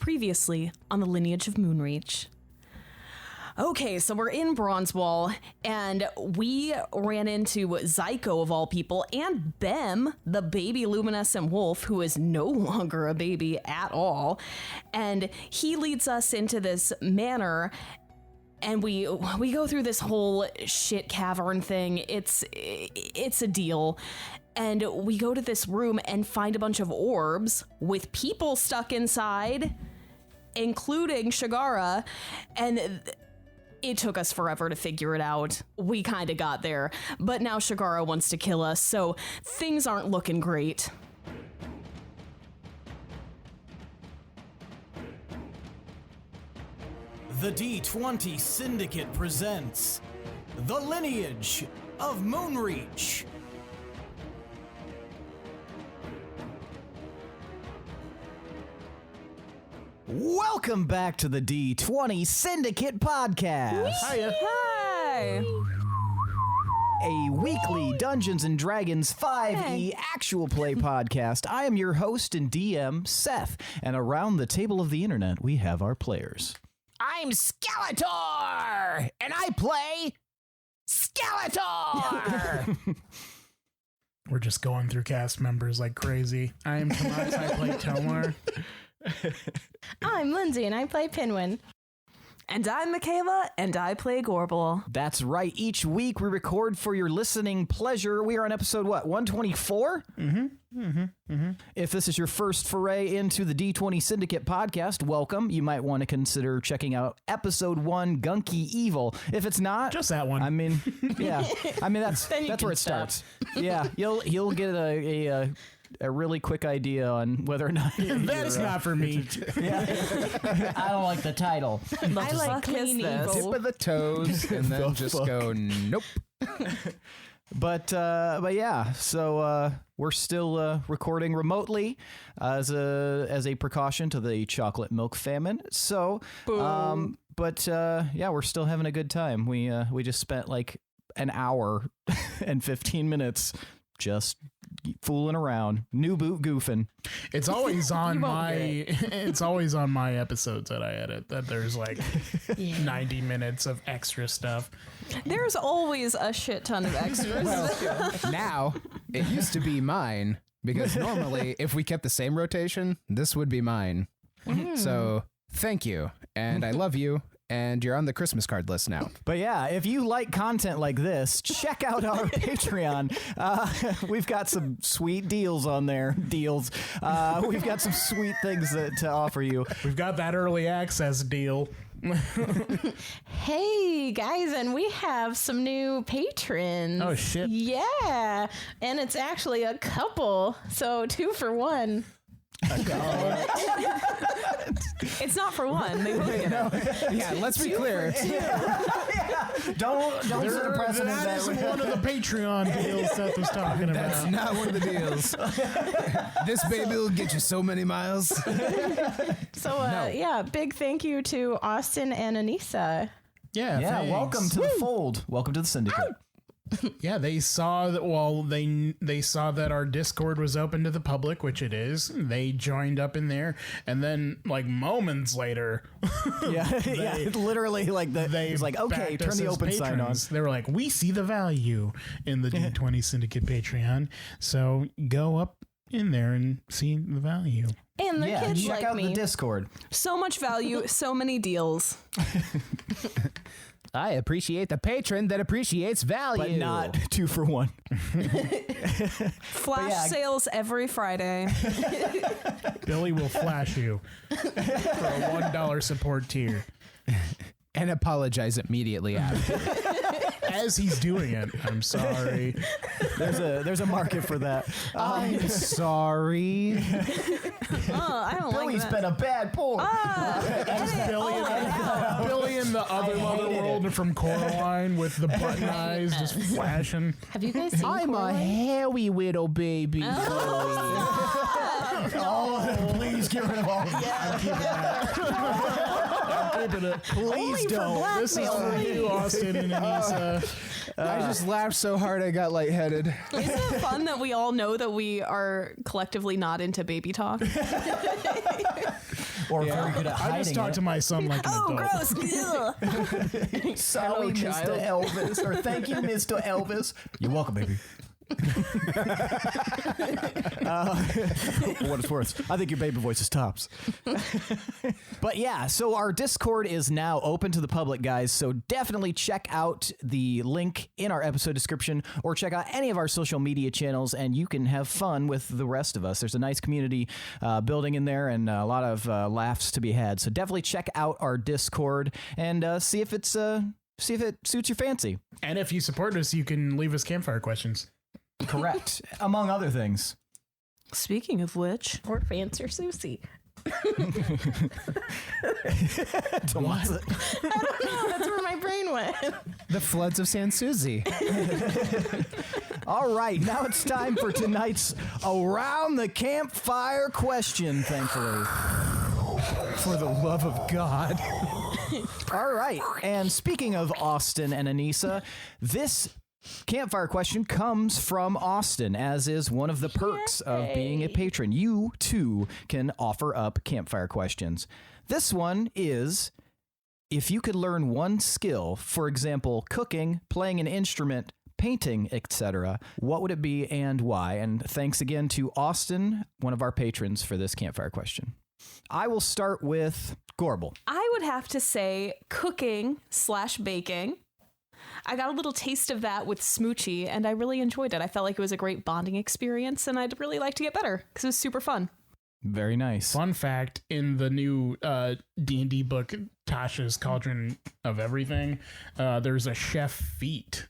Previously on the Lineage of Moonreach. Okay, so we're in Bronzewall, and we ran into Zyko, of all people, and Bem, the baby luminescent wolf, who is no longer a baby at all. And he leads us into this manor, and we go through this whole shit cavern thing. It's a deal. And we go to this room and find a bunch of orbs with people stuck inside, including Shagara, and it took us forever to figure it out. We kind of got there, but now Shagara wants to kill us, so things aren't looking great. The D20 Syndicate presents The Lineage of Moonreach. Welcome back to the D20 Syndicate podcast. Hiya. Hi. A weekly Dungeons & Dragons 5e actual play podcast. I am your host and DM, Seth, and around the table of the internet, we have our players. I'm Skeletor, and I play Skeletor! We're just going through cast members like crazy. I am Tomas, I play Tomar. I'm Lindsey, and I play Pinwin. And I'm Michaela, and I play Gorbel. That's right. Each week we record for your listening pleasure. We are on episode, 124? If this is your first foray into the D20 Syndicate podcast, welcome. You might want to consider checking out episode 1, Gunky Evil. If it's not... Just that one. I mean, yeah. I mean, that's where it starts. Yeah, you'll get a really quick idea on whether or not that's not for me. I don't like the title. I like clean Tip evil. of the toes and then just go nope. But yeah, so we're still recording remotely as a precaution to the chocolate milk famine. So, but yeah, we're still having a good time. We just spent like an hour and 15 minutes just fooling around, new boot goofing. It's always on it's always on my episodes that I edit that there's like 90 minutes of extra stuff. There's always a shit ton of extras. Now, it used to be mine, because normally if we kept the same rotation, this would be mine. So thank you, and I love you. And you're on the Christmas card list now. But yeah, if you like content like this, check out our Patreon. We've got some sweet deals on there. We've got some sweet things to offer you. We've got that early access deal. Hey, guys, and we have some new patrons. Oh, shit. Yeah, and it's actually a couple, so 2 for 1. It's not for one. They both get it. Yeah, let's be clear. Don't set a precedent. That isn't one of the Patreon deals Seth was talking about. That's not one of the deals. This baby will get you so many miles. So, yeah, big thank you to Austin and Anissa. Yeah, thanks. Welcome to the fold. Welcome to the Syndicate. Yeah, they saw that. Well, they saw that our Discord was open to the public, which it is. They joined up in there, and then like moments later, literally like it was like, okay, turn the open sign on. They were like, we see the value in the D20 Syndicate Patreon, so go up in there and see the value. And the kids check like out me. the Discord. So much value, so many deals. I appreciate the patron that appreciates value. But not 2 for 1. Flash sales every Friday. Billy will flash you for a $1 support tier. And apologize immediately after. As he's doing it, I'm sorry. There's a market for that. I'm sorry. I don't like Billy's that. been a bad boy. Billy in the other world from Coraline with the button eyes just flashing. Have you guys seen I'm Coraline? a hairy little baby. Please get rid of all of that. I'm keeping that. I'm keeping it. Please don't. This is for you, Austin and Anissa. I just laughed so hard I got lightheaded. Isn't it fun that we all know that we are collectively not into baby talk? or very good at hiding I just talk to my son like an adult. Gross. Ugh. Sorry, Mr. Elvis, or thank you, Mr. Elvis. You're welcome, baby. For what it's worth, I think your baby voice is tops. But yeah, so our Discord is now open to the public, guys. So definitely check out the link in our episode description, or check out any of our social media channels, and you can have fun with the rest of us. There's a nice community building in there, and a lot of laughs to be had. So definitely check out our Discord and see if it suits your fancy. And if you support us, you can leave us campfire questions. Correct, among other things. Speaking of which, Or fancy or Susie. Tomas. I don't know. That's where my brain went. The floods of San Susie. All right, now it's time for tonight's Around the Campfire question, thankfully. For the love of God. All right, and speaking of Austin and Anissa, this campfire question comes from Austin, as is one of the perks of being a patron. You, too, can offer up campfire questions. This one is, if you could learn one skill, for example, cooking, playing an instrument, painting, etc., what would it be and why? And thanks again to Austin, one of our patrons, for this campfire question. I will start with Gorbel. I would have to say cooking/baking. I got a little taste of that with Smoochie, and I really enjoyed it. I felt like it was a great bonding experience, and I'd really like to get better because it was super fun. Very nice. Fun fact, in the new D&D book, Tasha's Cauldron of Everything, there's a chef feat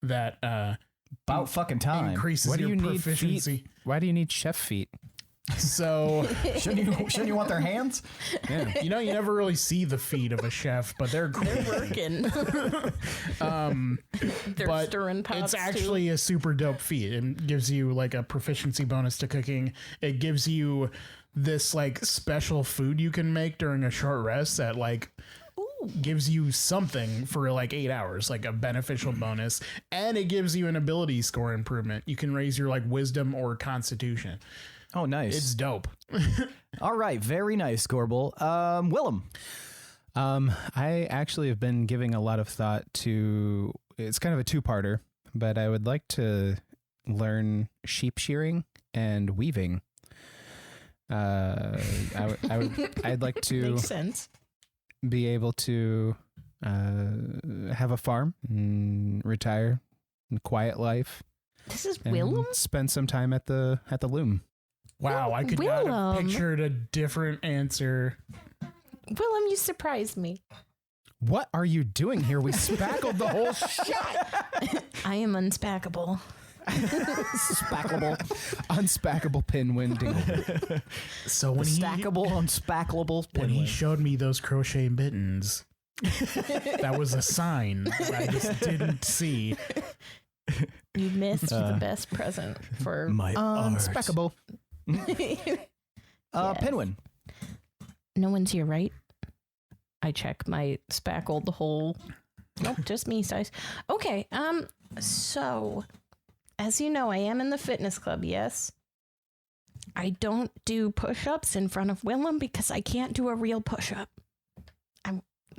that About fucking time. increases What do your you need proficiency. feet? Why do you need chef feet? So, Shouldn't you want their hands? Yeah. you never really see the feet of a chef, but they're great. Working. They're But stirring pots. it's actually a super dope feat. It gives you like a proficiency bonus to cooking. It gives you this like special food you can make during a short rest that like gives you something for like 8 hours, like a beneficial bonus, and it gives you an ability score improvement. You can raise your like wisdom or constitution. Oh, nice. It's dope. All right. Very nice, Gorbel. Willem. I actually have been giving a lot of thought to, it's kind of a two-parter, but I would like to learn sheep shearing and weaving. I'd like to Makes sense. be able to have a farm and retire, a quiet life, This is and Willem? spend some time at the loom. Wow, I could not have Willem. pictured a different answer. Willem, you surprised me. What are you doing here? We spackled the whole shit. I am unspackable. Spackable. Unspackable Pinwin Dingleroot. So when Stackable, unspackable. when he Pinwin. showed me those crochet mittens, that was a sign that I just didn't see. You missed the best present for My art. Unspackable. Pinwin. No one's here, right? I check my spackled hole. Nope, just me size. Okay, so as you know, I am in the fitness club, yes? I don't do push-ups in front of Willem because I can't do a real push-up.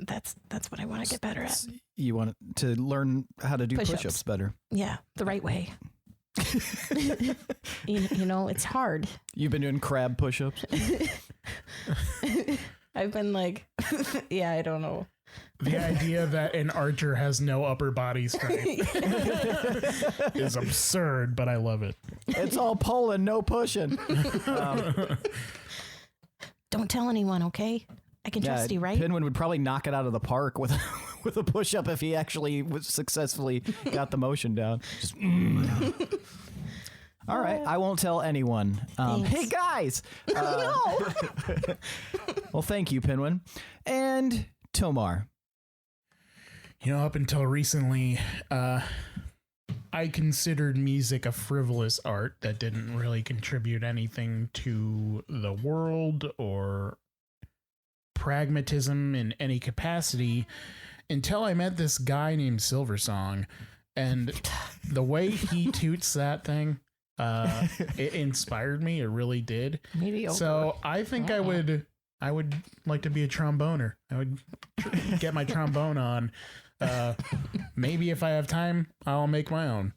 That's what I want to get better at. You want to learn how to do Push-ups. push-ups better. Yeah, the right way. you know, it's hard. You've been doing crab push-ups. I've been like, yeah, I don't know. The idea that an archer has no upper body strength is absurd, but I love it. It's all pulling, no pushing. Don't tell anyone, okay? I can trust you, right? Pinwin would probably knock it out of the park with with a push-up if he actually successfully got the motion down. Just, All right, I won't tell anyone. Hey guys! No. Well, thank you, Pinwin. And Tomar. You know, up until recently, I considered music a frivolous art that didn't really contribute anything to the world or pragmatism in any capacity until I met this guy named Silversong, and the way he toots that thing, it inspired me. It really did. Mediocre. So I think I would I would like to be a tromboner. I would get my trombone on. Maybe if I have time, I'll make my own.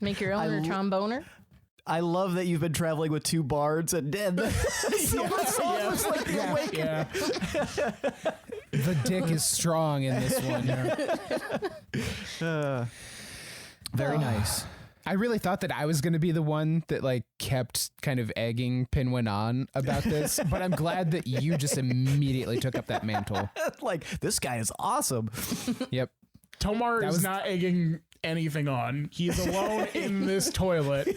Make your own tromboner? I love that you've been traveling with 2 bards and the Silver Song was like the awakening. Yeah. The dick is strong in this one. Very nice. I really thought that I was going to be the one that like kept kind of egging Pinwin on about this, but I'm glad that you just immediately took up that mantle. Like, this guy is awesome. Yep. Tomar is not egging anything on. He's alone in this toilet,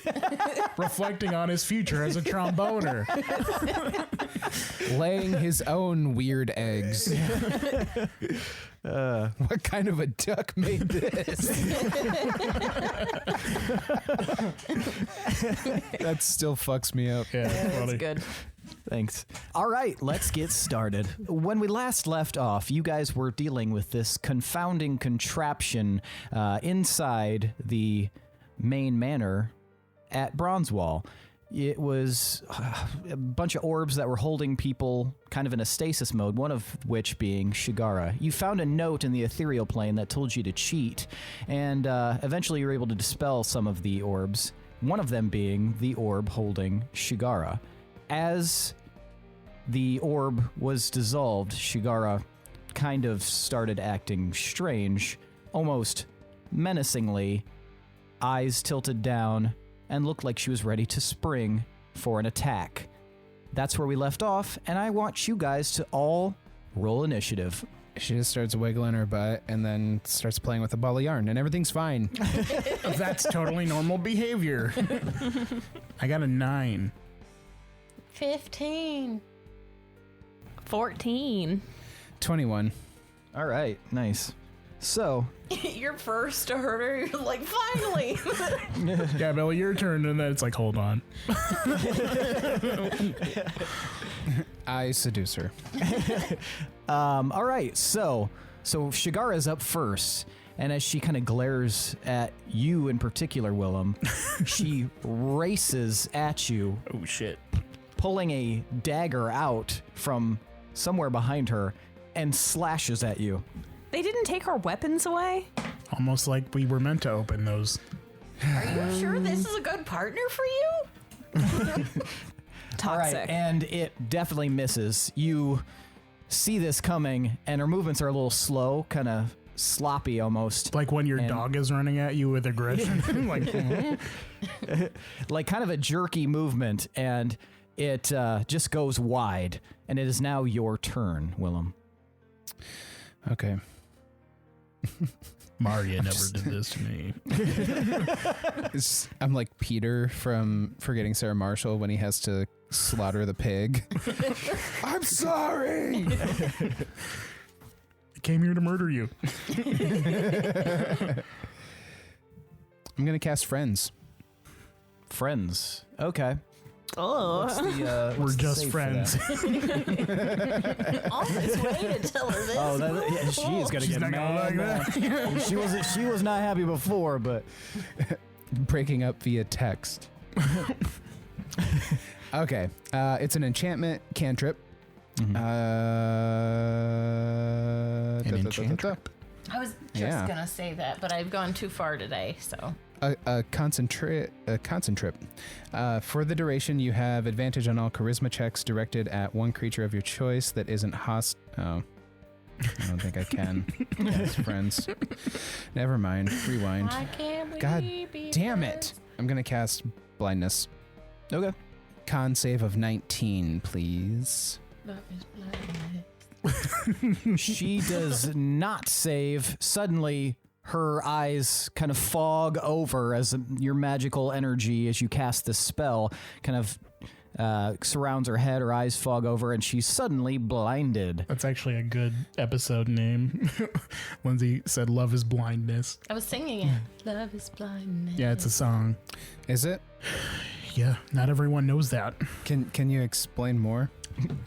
reflecting on his future as a tromboner. Laying his own weird eggs. What kind of a duck made this? That still fucks me up. Yeah, That's good. Thanks. All right, let's get started. When we last left off, you guys were dealing with this confounding contraption inside the main manor at Bronzewall. It was a bunch of orbs that were holding people kind of in a stasis mode, one of which being Shigara. You found a note in the ethereal plane that told you to cheat, and eventually you were able to dispel some of the orbs, one of them being the orb holding Shigara. As the orb was dissolved, Shigara kind of started acting strange, almost menacingly, eyes tilted down, and looked like she was ready to spring for an attack. That's where we left off, and I want you guys to all roll initiative. She just starts wiggling her butt and then starts playing with a ball of yarn, and everything's fine. That's totally normal behavior. I got a 9. 15. 14. 21. All right, nice. So, You're first to hurt her. You're like, finally. Yeah, Bill, your turn, and then it's like, hold on. I seduce her. all right, so Shigara's up first, and as she kind of glares at you in particular, Willem, she races at you, Oh, shit. pulling a dagger out from somewhere behind her, and slashes at you. They didn't take our weapons away? Almost like we were meant to open those. Are you sure this is a good partner for you? All right, Toxic. and it definitely misses. You see this coming, and her movements are a little slow, kind of sloppy almost. Like when your And- dog is running at you with aggression. Like, Like kind of a jerky movement, and it just goes wide. And it is now your turn, Willem. Okay. Maria never did this to me. I'm like Peter from Forgetting Sarah Marshall when he has to slaughter the pig. I'm sorry. I came here to murder you. I'm going to cast Friends. Friends. Okay. Oh. What's the, We're what's the just save for friends. that? On this way to tell her this. Oh, yeah, she is gonna She's get not gonna mad. like now. She was not happy before, but Breaking up via text. Okay. It's an enchantment cantrip. Mhm. enchantment? I was just Yeah. gonna say that, but I've gone too far today, so. A concentrate. For the duration, you have advantage on all charisma checks directed at one creature of your choice that isn't hostile. Oh, I don't think I can. Yes, friends. Never mind. Rewind. Why can't we God be damn it! I'm gonna cast blindness. okay. Con save of 19, please. friends? Love is blindness. She does not save. Suddenly, her eyes kind of fog over as your magical energy, as you cast this spell, kind of surrounds her head. Her eyes fog over, and she's suddenly blinded. That's actually a good episode name. Lindsey said, "Love is blindness." I was singing it. Love is blindness. Yeah, it's a song. Is it? Yeah, not everyone knows that. Can you explain more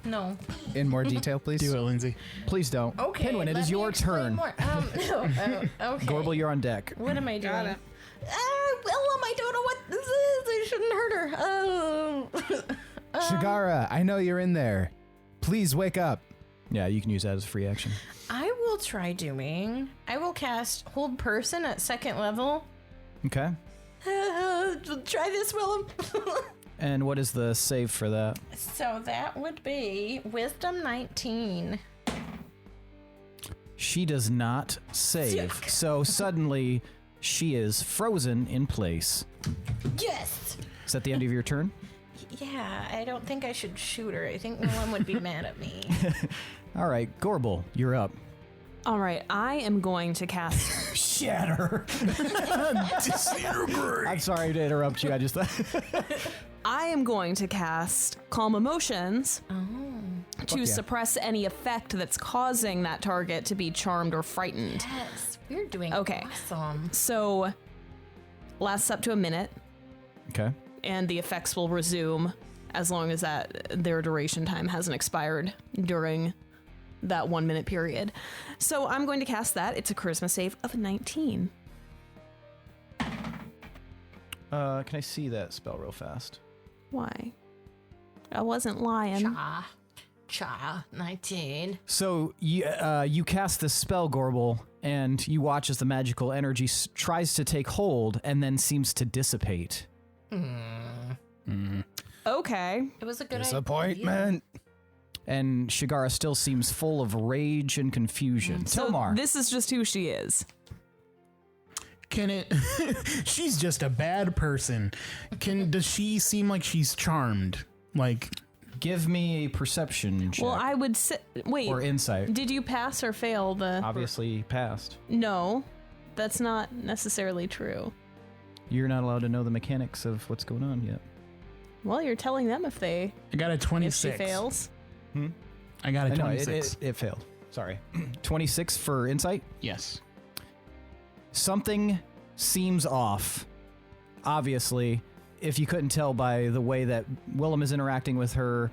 No. in more detail, please? Do it, Lindsey. Please don't. Okay. Pinwin, it let is me your explain turn. more. No. Okay. Gorbel, you're on deck. What am I doing? Got it. Willem, I don't know what this is. I shouldn't hurt her. Shigara, I know you're in there. Please wake up. Yeah, you can use that as a free action. I will try doing. I will cast Hold Person at 2nd level. Okay. Try this, Willem. And what is the save for that? So that would be Wisdom 19. She does not save. So suddenly she is frozen in place. Yes. Is that the end of your turn? Yeah, I don't think I should shoot her. I think Willem would be mad at me. All right, Gorbel, you're up. All right, I am going to cast. Shatter. Disintegrate. I'm sorry to interrupt you. I just thought. I am going to cast Calm Emotions to yeah. suppress any effect that's causing that target to be charmed or frightened. Yes, we're doing Okay. awesome. So, lasts up to a minute, Okay. and the effects will resume as long as their duration time hasn't expired during that 1 minute period. So I'm going to cast that. It's a charisma save of 19. Can I see that spell real fast? Why? I wasn't lying. Cha, 19. So you cast this spell, Gorbel, and you watch as the magical energy tries to take hold and then seems to dissipate. Okay. It was a good idea. Disappointment. And Shigara still seems full of rage and confusion. So Tomar. this is just who she is. Can it? She's just a bad person. Does she seem like she's charmed? Like, Give me a perception check. Well, I would say, wait, or insight. did you pass or fail the... Obviously passed. No, that's not necessarily true. You're not allowed to know the mechanics of what's going on yet. Well, you're telling them if I got a she 26. fails. I got a I know, 26. it failed. Sorry. 26 for insight? Yes. Something seems off. Obviously, if you couldn't tell by the way that Willem is interacting with her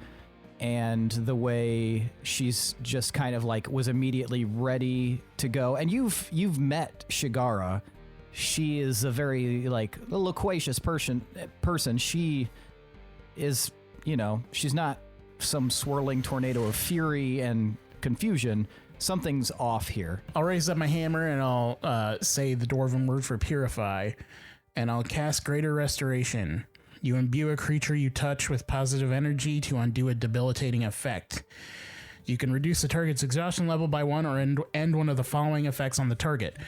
and the way she's just kind of like was immediately ready to go. And you've met Shigara. She is a very like loquacious person. She is, she's not some swirling tornado of fury and confusion. Something's off here. I'll raise up my hammer and I'll say the dwarven word for purify, and I'll cast Greater Restoration. You imbue a creature you touch with positive energy to undo a debilitating effect. You can reduce the target's exhaustion level by 1 or end one of the following effects on the target.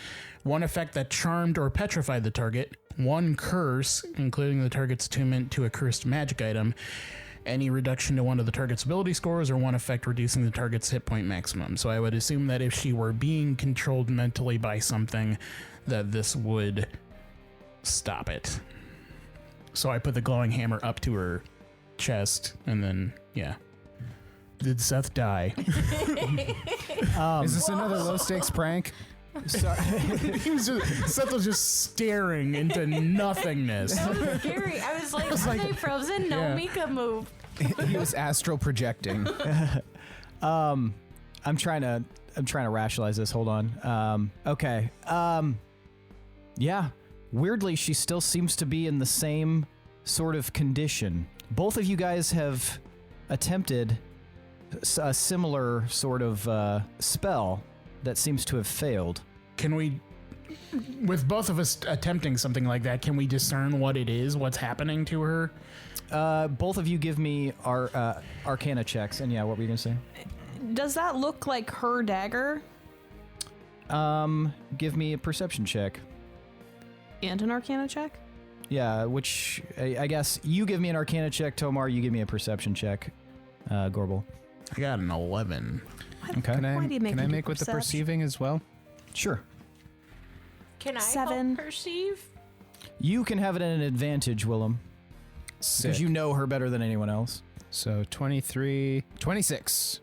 1 effect that charmed or petrified the target. 1 curse, including the target's attunement to a cursed magic item. Any reduction to one of the target's ability scores, or 1 effect reducing the target's hit point maximum. So I would assume that if she were being controlled mentally by something, that this would stop it. So I put the glowing hammer up to her chest, and then, yeah. Did Seth die? Is this another low stakes prank? Sorry. Seth was just staring into nothingness. That was scary. I was like, are they frozen? No, yeah. Mika move. He was astral projecting. I'm trying to rationalize this. Hold on. Okay. Yeah. Weirdly, she still seems to be in the same sort of condition. Both of you guys have attempted a similar sort of spell that seems to have failed. Can we, with both of us attempting something like that, can we discern what it is, what's happening to her? Both of you give me our Arcana checks. And yeah, what were you going to say? Does that look like her dagger? Give me a perception check. And an Arcana check? Yeah, which I guess you give me an Arcana check, Tomar. You give me a perception check, Gorbel. I got an 11. Okay. Why do you make Can I me do make with the perception? perceiving as well? Sure. Can I 7. help perceive? You can have it at an advantage, Willem, Sick. because you know her better than anyone else. So 23, 26.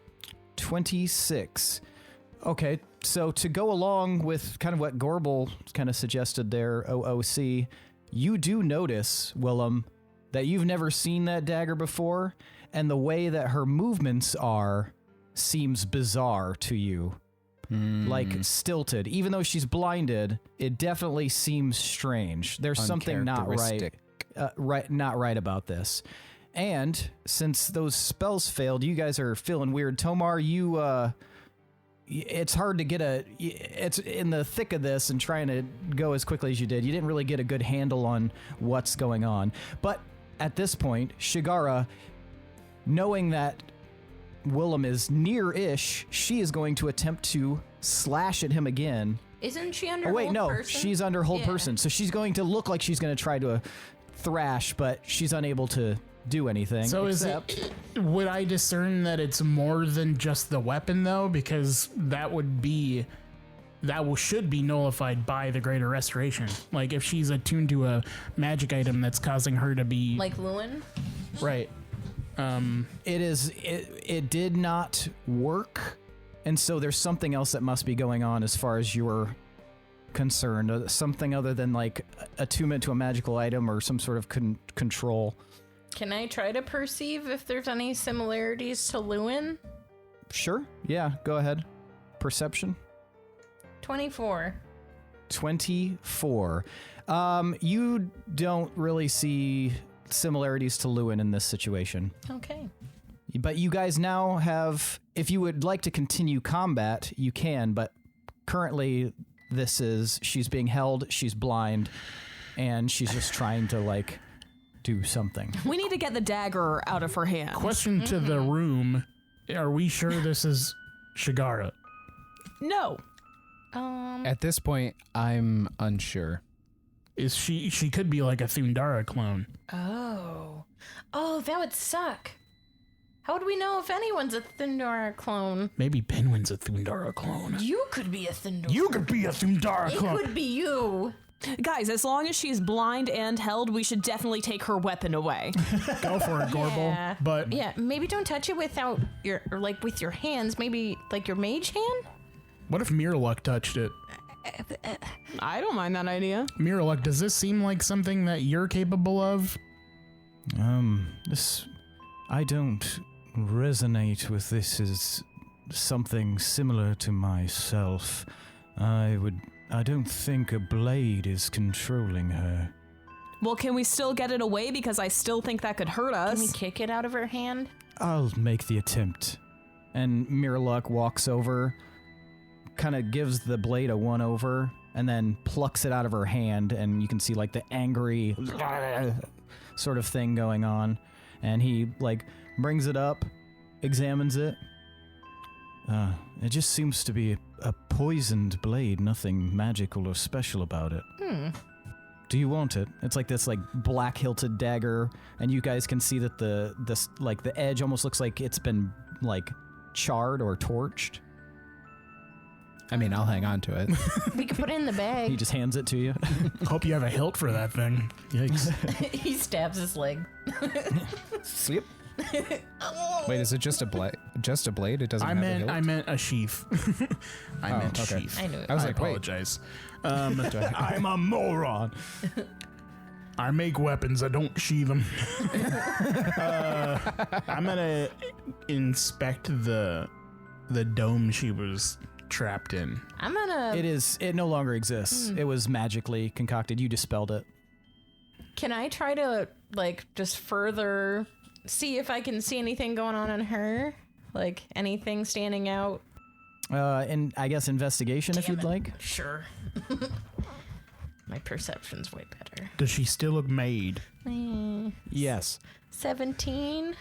26. Okay, so to go along with kind of what Gorbel kind of suggested there, OOC, you do notice, Willem, that you've never seen that dagger before, and the way that her movements are seems bizarre to you. Like stilted. Even though she's blinded, it definitely seems strange. There's something not right. Not right about this. And since those spells failed, you guys are feeling weird. Tomar, it's hard to get it's in the thick of this and trying to go as quickly as you did. You didn't really get a good handle on what's going on. But at this point, Shigara, knowing that Willem is near-ish, she is going to attempt to slash at him again. Isn't she under wait, hold no, person? she's under hold person. So she's going to look like she's going to try to thrash, but she's unable to do anything. So would I discern that it's more than just the weapon though? Because should be nullified by the Greater Restoration. Like if she's attuned to a magic item that's causing her to be Like Lewin? right. It did not work, and so there's something else that must be going on as far as you're concerned. Something other than like attunement to a magical item or some sort of control. Can I try to perceive if there's any similarities to Lewin? Sure. Yeah, go ahead. Perception. 24. 24. You don't really see similarities to Lewin in this situation. Okay. But you guys now have, if you would like to continue combat, you can, but currently she's being held, she's blind, and she's just trying to like do something. We need to get the dagger out of her hand. Question to the room: are we sure this is Shigara? No. At this point, I'm unsure. Is she could be like a Thundara clone. Oh, that would suck. How would we know if anyone's a Thundara clone? Maybe Pinwin's a Thundara clone. You could be a Thundara. You could be a Thundara It clone. could be you. Guys, as long as she's blind and held, we should definitely take her weapon away. Go for it, Gorbel. Yeah. But Yeah, maybe don't touch it without with your hands. Maybe like your mage hand. what if Mirrorluck touched it? I don't mind that idea. Mirrorluck, does this seem like something that you're capable of? I don't resonate with this as something similar to myself. I don't think a blade is controlling her. Well, can we still get it away? Because I still think that could hurt us. Can we kick it out of her hand? I'll make the attempt. And Mirrorluck walks over, kind of gives the blade a one-over, and then plucks it out of her hand, and you can see like the angry sort of thing going on. And he like brings it up, examines it. It just seems to be a poisoned blade, nothing magical or special about it. Do you want it? It's like this like black hilted dagger, and you guys can see that the edge almost looks like it's been like charred or torched. I mean, I'll hang on to it. We could put it in the He bag. just hands it to you. Hope you have a hilt for that thing. Yikes. He stabs his leg. Sleep. Wait, is it just a blade? Just a blade? It doesn't have a hilt? I meant a sheath. I meant okay. sheath. I knew it. I was I like, wait. apologize. I'm a moron. I make weapons. I don't sheath them. I'm gonna inspect the dome she was trapped in. I'm gonna. It no longer exists. It was magically concocted. You dispelled it. Can I try to like just further see if I can see anything going on in her? Like anything standing out? And I guess investigation if you'd like. Sure. My perception's way better. Does she still look made? Yes. 17.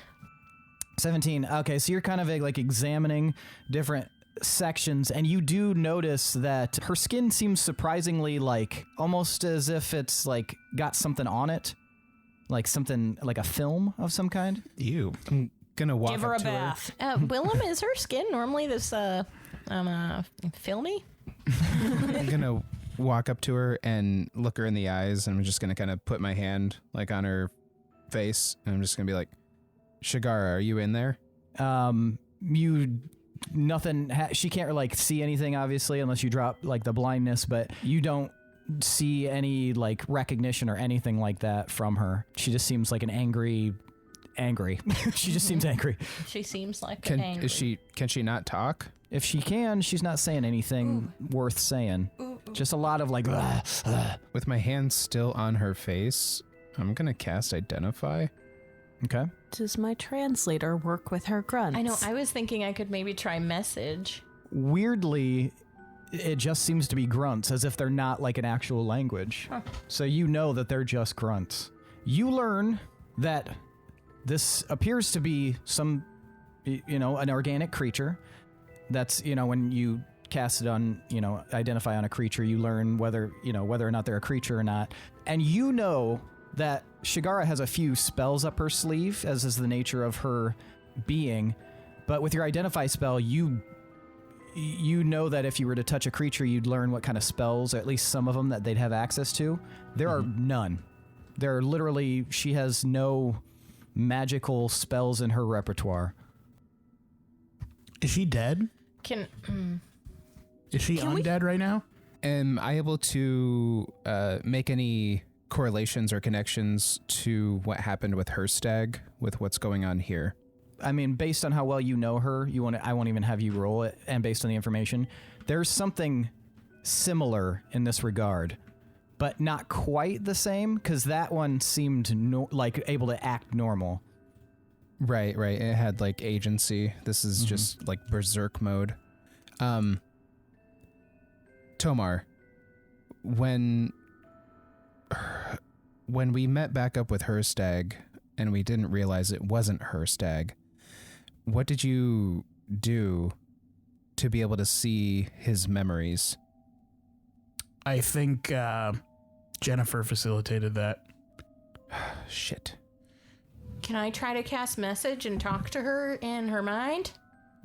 17. Okay, so you're kind of like examining different sections, and you do notice that her skin seems surprisingly like almost as if it's like got something on it, like something like a film of some kind. Ew. I'm gonna walk Give her a up to bath. Willem, is her skin normally this filmy? I'm gonna walk up to her and look her in the eyes, and I'm just gonna kind of put my hand like on her face, and I'm just gonna be like, Shigara, are you in there? She can't like see anything obviously unless you drop like the blindness, but you don't see any like recognition or anything like that from her. She just seems like an angry. She just seems angry. She seems like Can angry. she not talk? If she can, she's not saying anything worth saying. Just a lot of like. With my hand still on her face, I'm gonna cast Identify. Okay. Does my translator work with her grunts? I know. I was thinking I could maybe try message. Weirdly, it just seems to be grunts, as if they're not like an actual language. Huh. So you know that they're just grunts. You learn that this appears to be some, an organic creature. That's, when you cast it on, identify on a creature, you learn whether or not they're a creature or not. And you know that Shigara has a few spells up her sleeve, as is the nature of her being. But with your identify spell, you know that if you were to touch a creature, you'd learn what kind of spells, or at least some of them, that they'd have access to. There are none. There are literally, she has no magical spells in her repertoire. Is she dead? Is she undead right now? Am I able to make any correlations or connections to what happened with her stag with what's going on here? I mean, based on how well you know her, I won't even have you roll it, and based on the information, there's something similar in this regard, but not quite the same, because that one seemed like able to act normal. Right. It had like agency. This is just like berserk mode. Tomar, when we met back up with her stag and we didn't realize it wasn't her stag, what did you do to be able to see his memories? I think Jennifer facilitated that. Shit. Can I try to cast message and talk to her in her mind?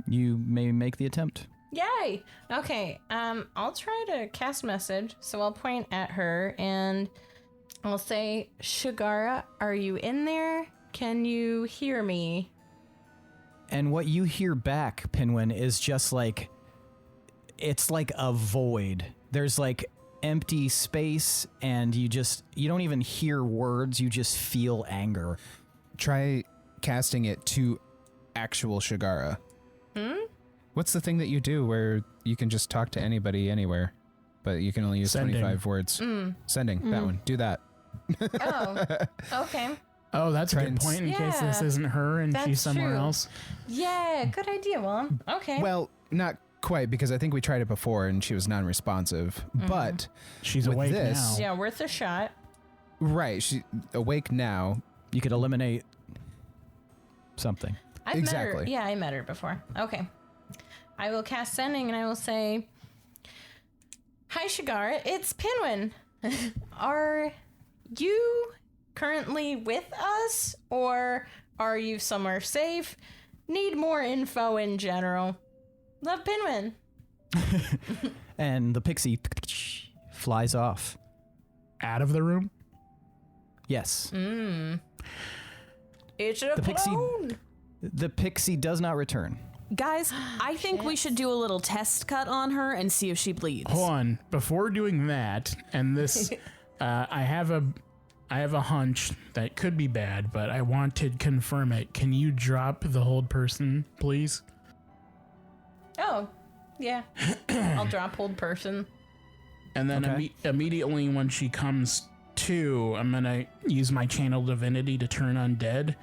You may make the attempt. Yay! Okay, I'll try to cast message. So I'll point at her and I'll say, Shigara, are you in there? Can you hear me? And what you hear back, Pinwin, is just like, it's like a void. There's like empty space, and you don't even hear words, you just feel anger. Try casting it to actual Shigara. What's the thing that you do where you can just talk to anybody anywhere, but you can only use 25 words? Sending, that one. Do that. Oh, okay. Oh, that's a good point in case this isn't her and she's somewhere true. else. Yeah, good idea, Willem. Okay. Well, not quite, because I think we tried it before and she was non-responsive. But She's with awake this, now. Yeah, worth a shot. right, she awake now. You could eliminate something. I've Exactly. met her. Yeah, I met her before. Okay. I will cast sending and I will say, hi, Shigara. It's Pinwin. Are you currently with us, or are you somewhere safe? Need more info in general. Love, Pinwin. And the pixie flies off. Out of the room? Yes. It's a clone. The pixie does not return. Guys, I think we should do a little test cut on her and see if she bleeds. Hold on. Before doing that, and this, I have a hunch that could be bad, but I want to confirm it. Can you drop the hold person, please? Oh, yeah. I'll drop hold person. And then Okay. immediately when she comes to, I'm going to use my channel divinity to turn undead.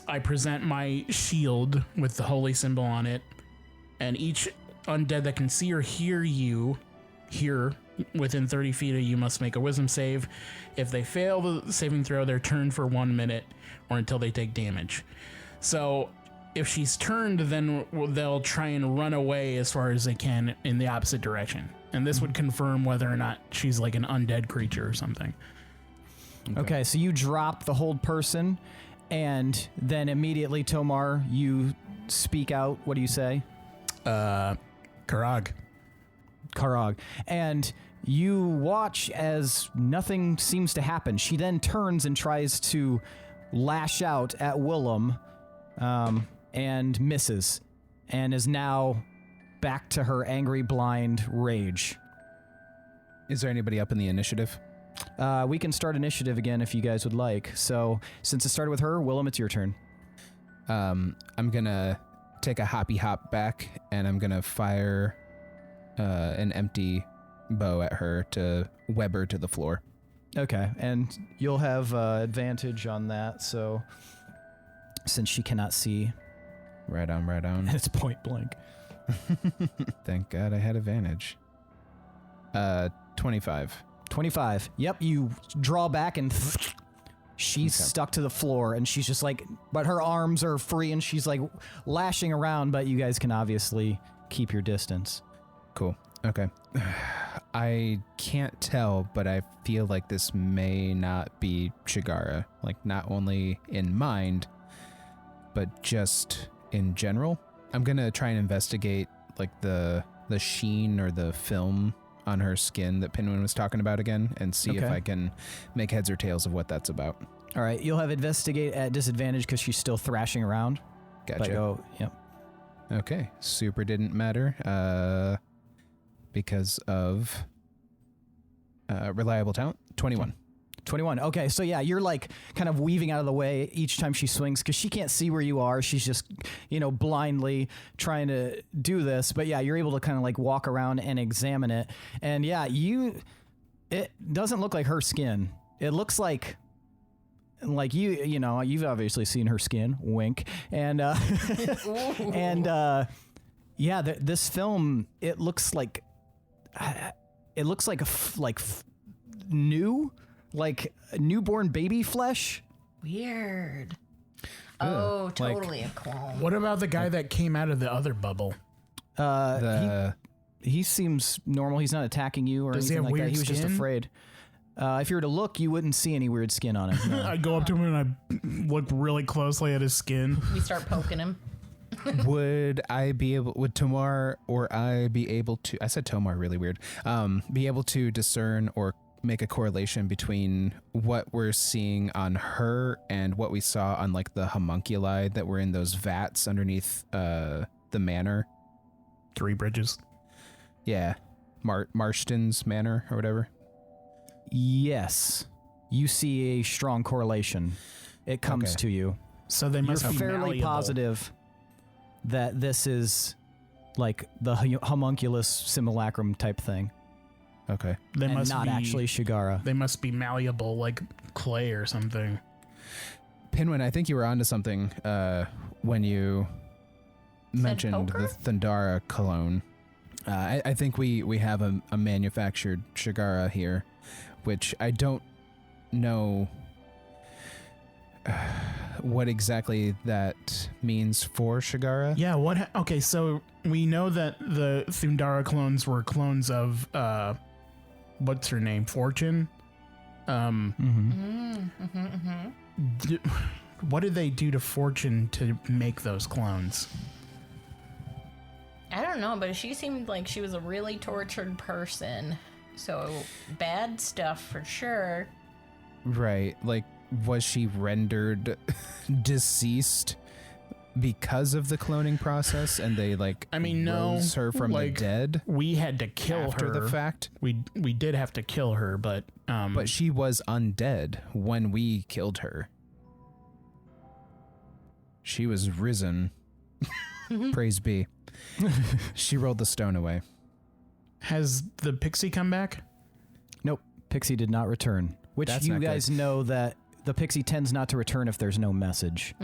I present my shield with the holy symbol on it, and each undead that can see or hear you here within 30 feet of you must make a wisdom save. If they fail the saving throw, they're turned for 1 minute or until they take damage. So if she's turned, then they'll try and run away as far as they can in the opposite direction. And this would confirm whether or not she's like an undead creature or something. Okay, so you drop the hold person, and then immediately, Tomar, you speak out. What do you say? Karag. Karag. And you watch as nothing seems to happen. She then turns and tries to lash out at Willem, and misses, and is now back to her angry, blind rage. Is there anybody up in the initiative? We can start initiative again if you guys would like. So since it started with her, Willem, it's your turn. I'm gonna take a hoppy hop back, and I'm gonna fire an empty bow at her to web her to the floor. Okay, and you'll have advantage on that, so since she cannot see. Right on. It's point blank. Thank God I had advantage. 25. 25. Yep, you draw back and she's stuck to the floor and she's just like, but her arms are free and she's like lashing around, but you guys can obviously keep your distance. Cool. Okay. I can't tell, but I feel like this may not be Shigara. Like, not only in mind, but just in general. I'm gonna try and investigate like the sheen or the film on her skin that Pinwin was talking about again and see if I can make heads or tails of what that's about. All right, you'll have investigate at disadvantage because she's still thrashing around. Gotcha. Yep. Okay, super didn't matter because of reliable talent. 21. 21. Okay, so yeah, you're like kind of weaving out of the way each time she swings because she can't see where you are. She's just, blindly trying to do this. But yeah, you're able to kind of like walk around and examine it. And yeah, it doesn't look like her skin. It looks like you've obviously seen her skin, wink. And this film, it looks like new, like newborn baby flesh. Weird. Oh, totally a clone. What about the guy that came out of the other bubble? He seems normal. He's not attacking you or anything like that. He was just afraid. If you were to look, you wouldn't see any weird skin on him. No. I go up to him and I look really closely at his skin. We start poking him. Would Tomar or I be able to, I said Tomar really weird, be able to discern or make a correlation between what we're seeing on her and what we saw on like the homunculi that were in those vats underneath the manor? Three Bridges. Yeah. Marston's manor or whatever. Yes. You see a strong correlation. It comes to you. So they must be fairly malleable. positive that this is like the homunculus simulacrum type thing. Okay. They and must not be, actually Shigara. They must be malleable like clay or something. Pinwin, I think you were onto something when you mentioned the Thundara cologne. I think we have a manufactured Shigara here, which I don't know what exactly that means for Shigara. Yeah, okay, so we know that the Thundara clones were clones of what's her name? Fortune? What did they do to Fortune to make those clones? I don't know, but she seemed like she was a really tortured person. So bad stuff for sure. Right. Like, was she rendered deceased because of the cloning process and they rose her from the dead? We had to kill after her the fact. We did have to kill her, but she was undead when we killed her. She was risen. Praise be. She rolled the stone away. Has the pixie come back? Nope. Pixie did not return. Which That's you not guys good. know that the pixie tends not to return if there's no message.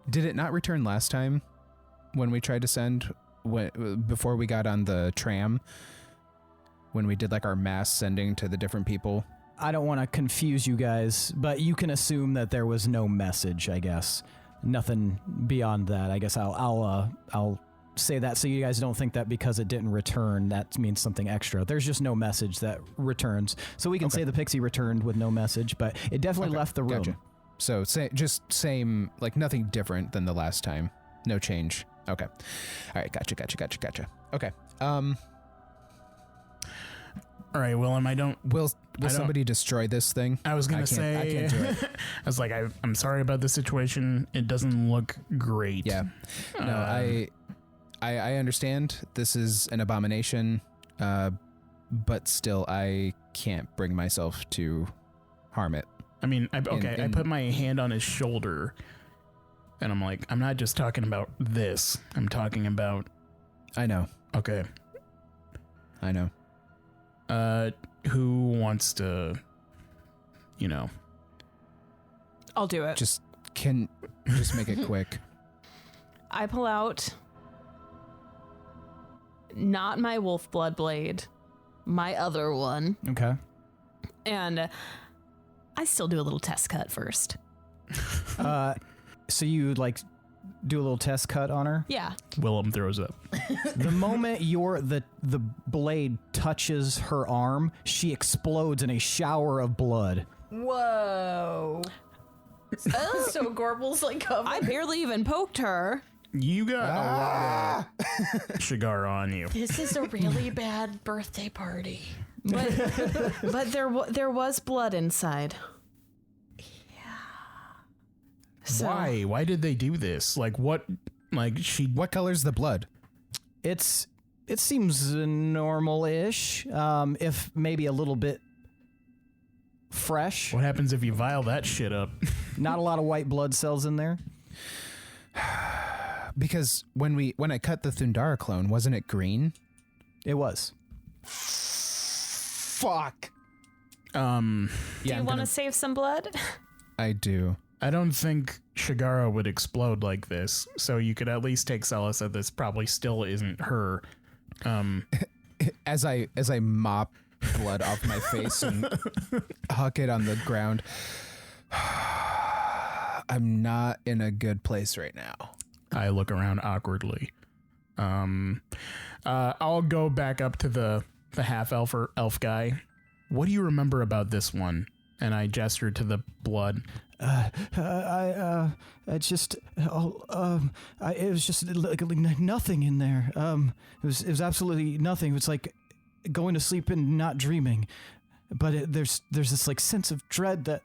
Did it not return last time when we tried to send before we got on the tram? When we did like our mass sending to the different people? I don't want to confuse you guys, but you can assume that there was no message, I guess. Nothing beyond that. I guess I'll say that so you guys don't think that because it didn't return, that means something extra. There's just no message that returns. So we can say the pixie returned with no message, but it definitely left the room. Gotcha. So just same, like nothing different than the last time. No change. Okay. All right. Gotcha. Okay. All right, Willem, Will somebody destroy this thing? I was gonna say, I can't do it. I was like, I'm sorry about the situation. It doesn't look great. Yeah. No, I understand this is an abomination, but still I can't bring myself to harm it. I mean, I put my hand on his shoulder, and I'm like, I'm not just talking about this. I'm talking about. I know. Okay. I know. who wants to, I'll do it. Just make it quick. I pull out not my wolf blood blade, my other one, Okay. and I still do a little test cut first. So you like do a little test cut on her. Yeah. Willem throws up. The moment the blade touches her arm, she explodes in a shower of blood. Whoa. So Gorbel's like covered. I barely even poked her. You got a lot of Shigar on you. This is a really bad birthday party. But there was blood inside. So, Why? Why did they do this? Like what? Like What color's the blood? It seems normal-ish, if maybe a little bit fresh. What happens if you vial that shit up? Not a lot of white blood cells in there. Because when I cut the Thundara clone, wasn't it green? It was. Fuck. do you want to save some blood? I do. I don't think Shigara would explode like this, so you could at least take solace that this probably still isn't her. As I mop blood off my face and huck it on the ground, I'm not in a good place right now. I look around awkwardly. I'll go back up to the half elf guy. What do you remember about this one? And I gesture to the blood. I just, it was just like nothing in there. It was absolutely nothing. It was like going to sleep and not dreaming. But there's this like sense of dread that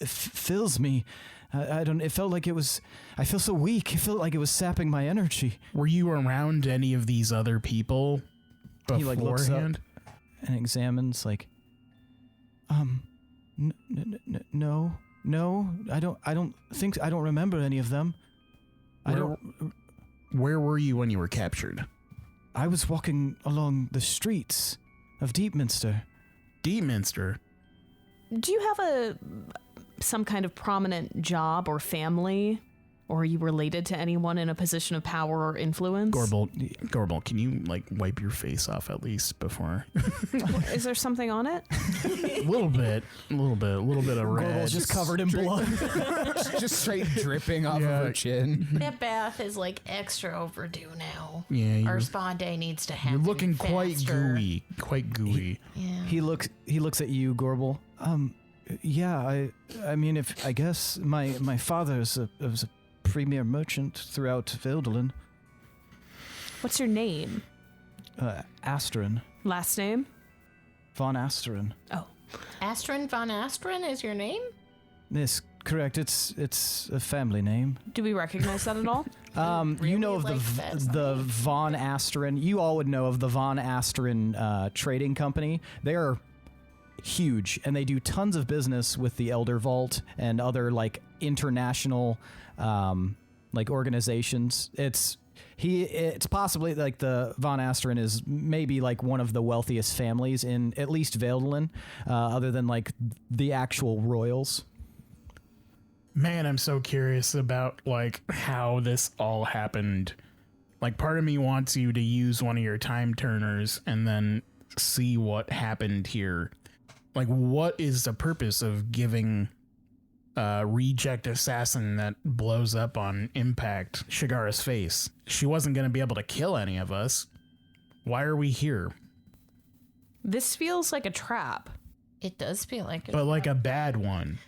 fills me. It felt like I feel so weak. It felt like it was sapping my energy. Were you around any of these other people beforehand? He like looks up and examines like, no, I don't remember any of them. Where were you when you were captured? I was walking along the streets of Deepminster. Deepminster? Do you have some kind of prominent job or family? Or are you related to anyone in a position of power or influence? Gorbel, can you like wipe your face off at least before? Is there something on it? A little bit of red. Gorbel's just covered in blood. Just straight dripping off of her chin. That bath is like extra overdue now. Yeah, Our spa day needs to happen. you're looking quite faster. gooey. Yeah. He looks at you, Gorbel. Yeah, I mean, if I guess my father was a premier merchant throughout Veldelin. What's your name? Astrin. Last name? Von Astrin. Oh. Astrin von Astrin is your name? Yes, correct. It's a family name. Do we recognize that at all? You know of like the Von Astrin. You all would know of the Von Astrin trading company. They are huge, and they do tons of business with the Elder Vault and other like international like organizations. It's possibly like the Von Astrin is maybe like one of the wealthiest families in at least Veldelin, other than like the actual royals. Man, I'm so curious about like how this all happened. Like part of me wants you to use one of your time turners and then see what happened here. Like what is the purpose of giving reject assassin that blows up on impact Shigara's face? She wasn't going to be able to kill any of us. Why are we here? This feels like a trap. It does feel like it. But like a bad one.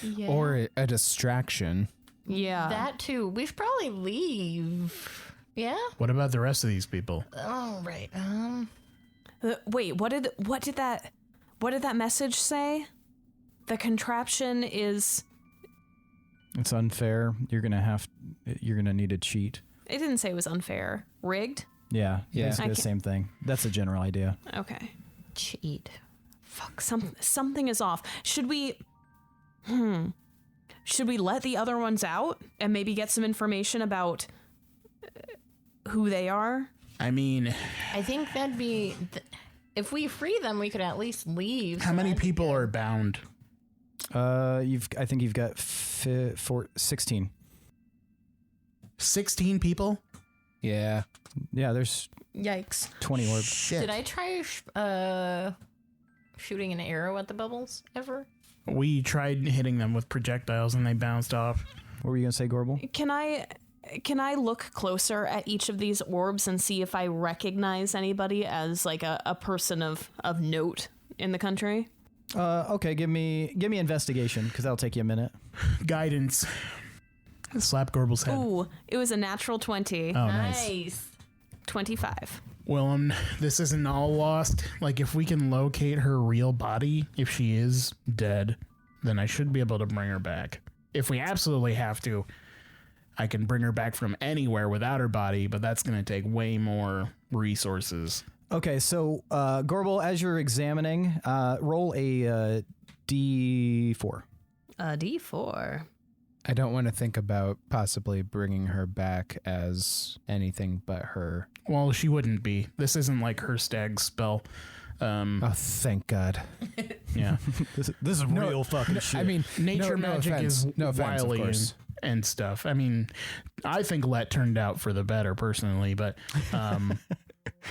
Yeah. Or a distraction. Yeah. That too. We should probably leave. Yeah? What about the rest of these people? Oh, right. Wait, what did that message say? The contraption is... It's unfair. You're gonna need to cheat. It didn't say it was unfair. Rigged? Yeah, Yeah. basically the same thing. That's a general idea. Okay. Cheat. Fuck, something is off. Should we let the other ones out and maybe get some information about who they are? I mean, I think that'd be... If we free them, we could at least leave. How many people are bound? I think you've got 16. 16 people? Yeah. Yeah, there's Yikes. 20 orbs. Shit. Did I try shooting an arrow at the bubbles ever? We tried hitting them with projectiles and they bounced off. What were you gonna say, Gorbel? Can I look closer at each of these orbs and see if I recognize anybody as like a person of note in the country? Okay, give me investigation because that'll take you a minute. Guidance. Slap Gorbel's head. Ooh, it was a natural 20. Oh, nice. 25. Willem, this isn't all lost. Like, if we can locate her real body, if she is dead, then I should be able to bring her back. If we absolutely have to, I can bring her back from anywhere without her body, but that's going to take way more resources. Okay, so Gorbel, as you're examining, roll a D4. A D4. I don't want to think about possibly bringing her back as anything but her. Well, she wouldn't be. This isn't like her stag spell. Oh, thank God. Yeah. This is real fucking shit. I mean, Nature magic offense. is no offense, of wily course. and stuff. I mean, I think Let turned out for the better personally, but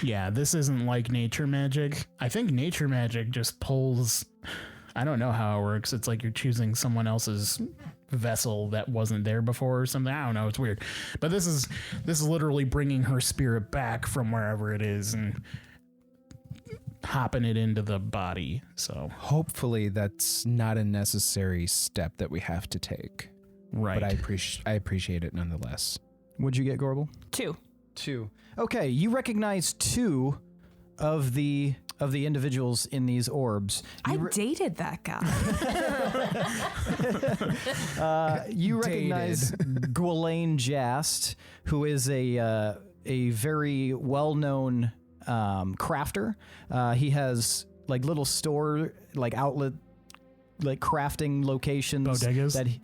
yeah, this isn't like nature magic. I think nature magic just pulls. I don't know how it works. It's like you're choosing someone else's vessel that wasn't there before or something. I don't know. It's weird. But this is literally bringing her spirit back from wherever it is and hopping it into the body. So Hopefully that's not a necessary step that we have to take. right. But I appreciate it nonetheless. What'd you get, Gorbel? 2. 2. Okay, you recognize 2 of the individuals in these orbs. I dated that guy. You recognize Gwelaine Jast, who is a very well-known crafter. He has like little store, like outlet, like crafting locations. Bodegas? That he,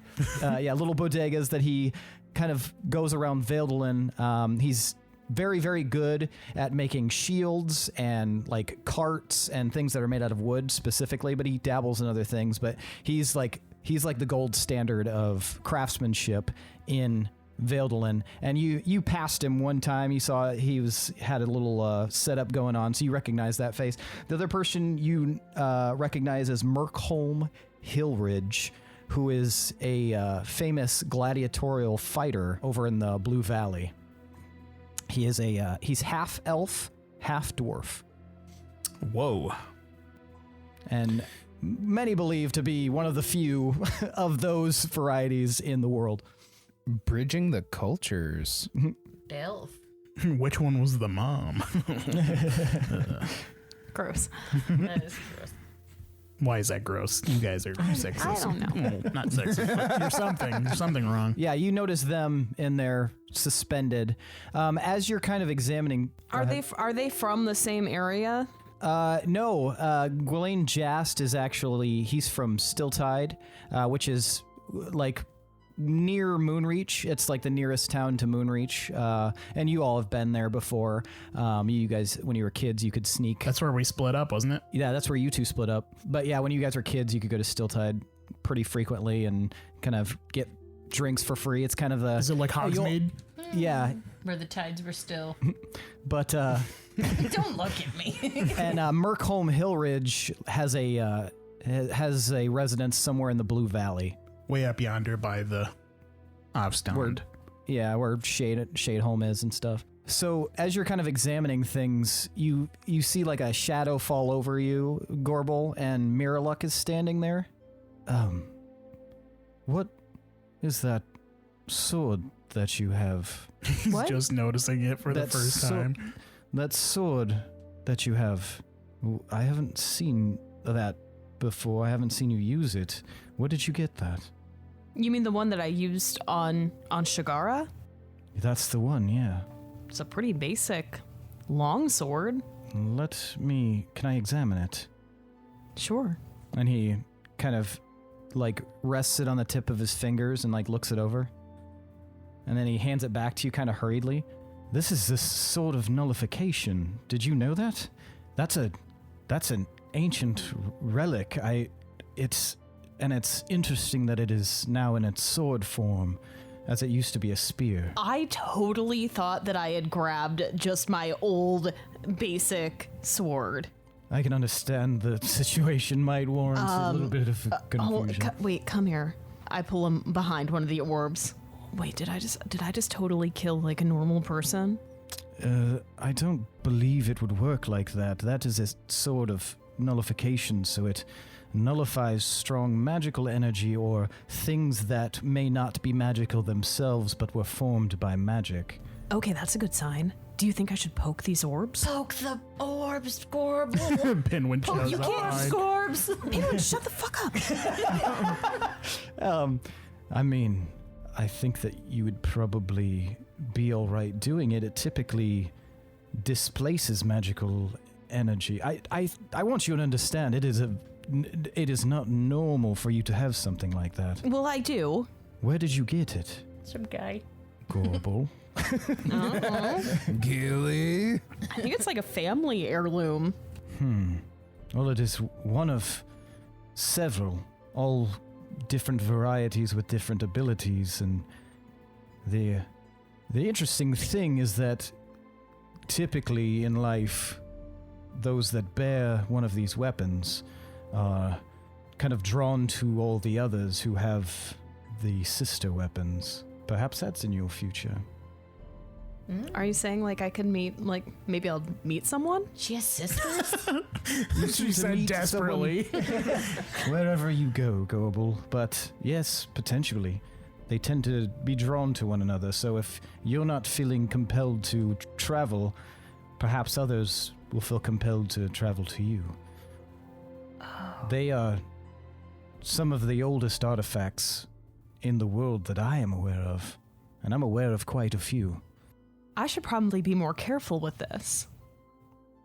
little bodegas that he kind of goes around Veldelin. He's very, very good at making shields and like carts and things that are made out of wood specifically, but he dabbles in other things. But he's like the gold standard of craftsmanship in Veldelin. And you passed him one time. You saw he had a little setup going on, so you recognize that face. The other person you recognize as Merkholm Hillridge, who is a famous gladiatorial fighter over in the Blue Valley. He is he's half elf, half dwarf. Whoa. And many believe to be one of the few of those varieties in the world. Bridging the cultures. Delph. Which one was the mom? Gross. That is gross. Why is that gross? You guys are sexist. I don't know. Oh, not sexist. But there's something wrong. Yeah, you notice them in there suspended. As you're kind of examining, Are they from the same area? no, Gwelaine Jast is he's from Stilltide, which is like near Moonreach. It's like the nearest town to Moonreach. And you all have been there before. You guys, when you were kids, you could sneak. That's where we split up, wasn't it? Yeah, that's where you two split up. But yeah, when you guys were kids, you could go to Stilltide pretty frequently and kind of get drinks for free. It's kind of the... Is it like Hogsmeade? Yeah, Where the tides were still. but... Don't look at me. and Merkholm Hillridge has a residence somewhere in the Blue Valley. Way up yonder by the Avstone. Word. Yeah, where Shadeholm is and stuff. So as you're kind of examining things, you see like a shadow fall over you, Gorbel, and Miraluk is standing there. What is that sword that you have? He's What? just noticing it for the That first time. That sword that you have, I haven't seen that before. I haven't seen you use it. Where did you get that? You mean the one that I used on Shagara? That's the one, yeah. It's a pretty basic long sword. Can I examine it? Sure. And he kind of like rests it on the tip of his fingers and like looks it over. And then he hands it back to you kind of hurriedly. This is the sword of nullification. Did you know that? That's That's an ancient relic. It's interesting that it is now in its sword form, as it used to be a spear. I totally thought that I had grabbed just my old basic sword. I can understand the situation might warrant a little bit of confusion. Wait, come here. I pull him behind one of the orbs. Wait, did I just totally kill like a normal person? I don't believe it would work like that. That is a sort of nullification, so it nullifies strong magical energy or things that may not be magical themselves but were formed by magic. Okay, that's a good sign. Do you think I should poke these orbs? Poke the orbs, Gorbel. Pinwin shows You up can't, behind. Scorbs! Pinwin, shut the fuck up! I mean, I think that you would probably be all right doing it. It typically displaces magical energy. I want you to understand, it is not normal for you to have something like that. Well, I do. Where did you get it, Some guy. Gorbel? Gilly. I think it's like a family heirloom. Well, it is one of several, all different varieties with different abilities, and the interesting thing is that typically in life, those that bear one of these weapons are kind of drawn to all the others who have the sister weapons. Perhaps that's in your future. Are you saying like I could meet, like maybe I'll meet someone? She has sisters? She said desperately. Wherever you go, Gorbel. But yes, potentially. They tend to be drawn to one another, so if you're not feeling compelled to travel, perhaps others will feel compelled to travel to you. They are some of the oldest artifacts in the world that I am aware of, and I'm aware of quite a few. I should probably be more careful with this.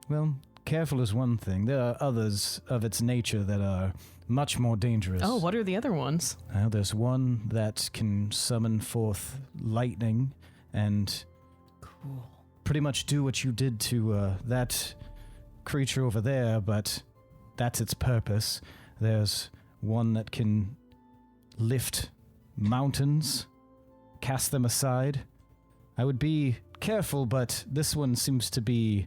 Well, careful is one thing. There are others of its nature that are much more dangerous. Oh, what are the other ones? There's one that can summon forth lightning and pretty much do what you did to that creature over there, but that's its purpose. There's one that can lift mountains, cast them aside. I would be careful, but this one seems to be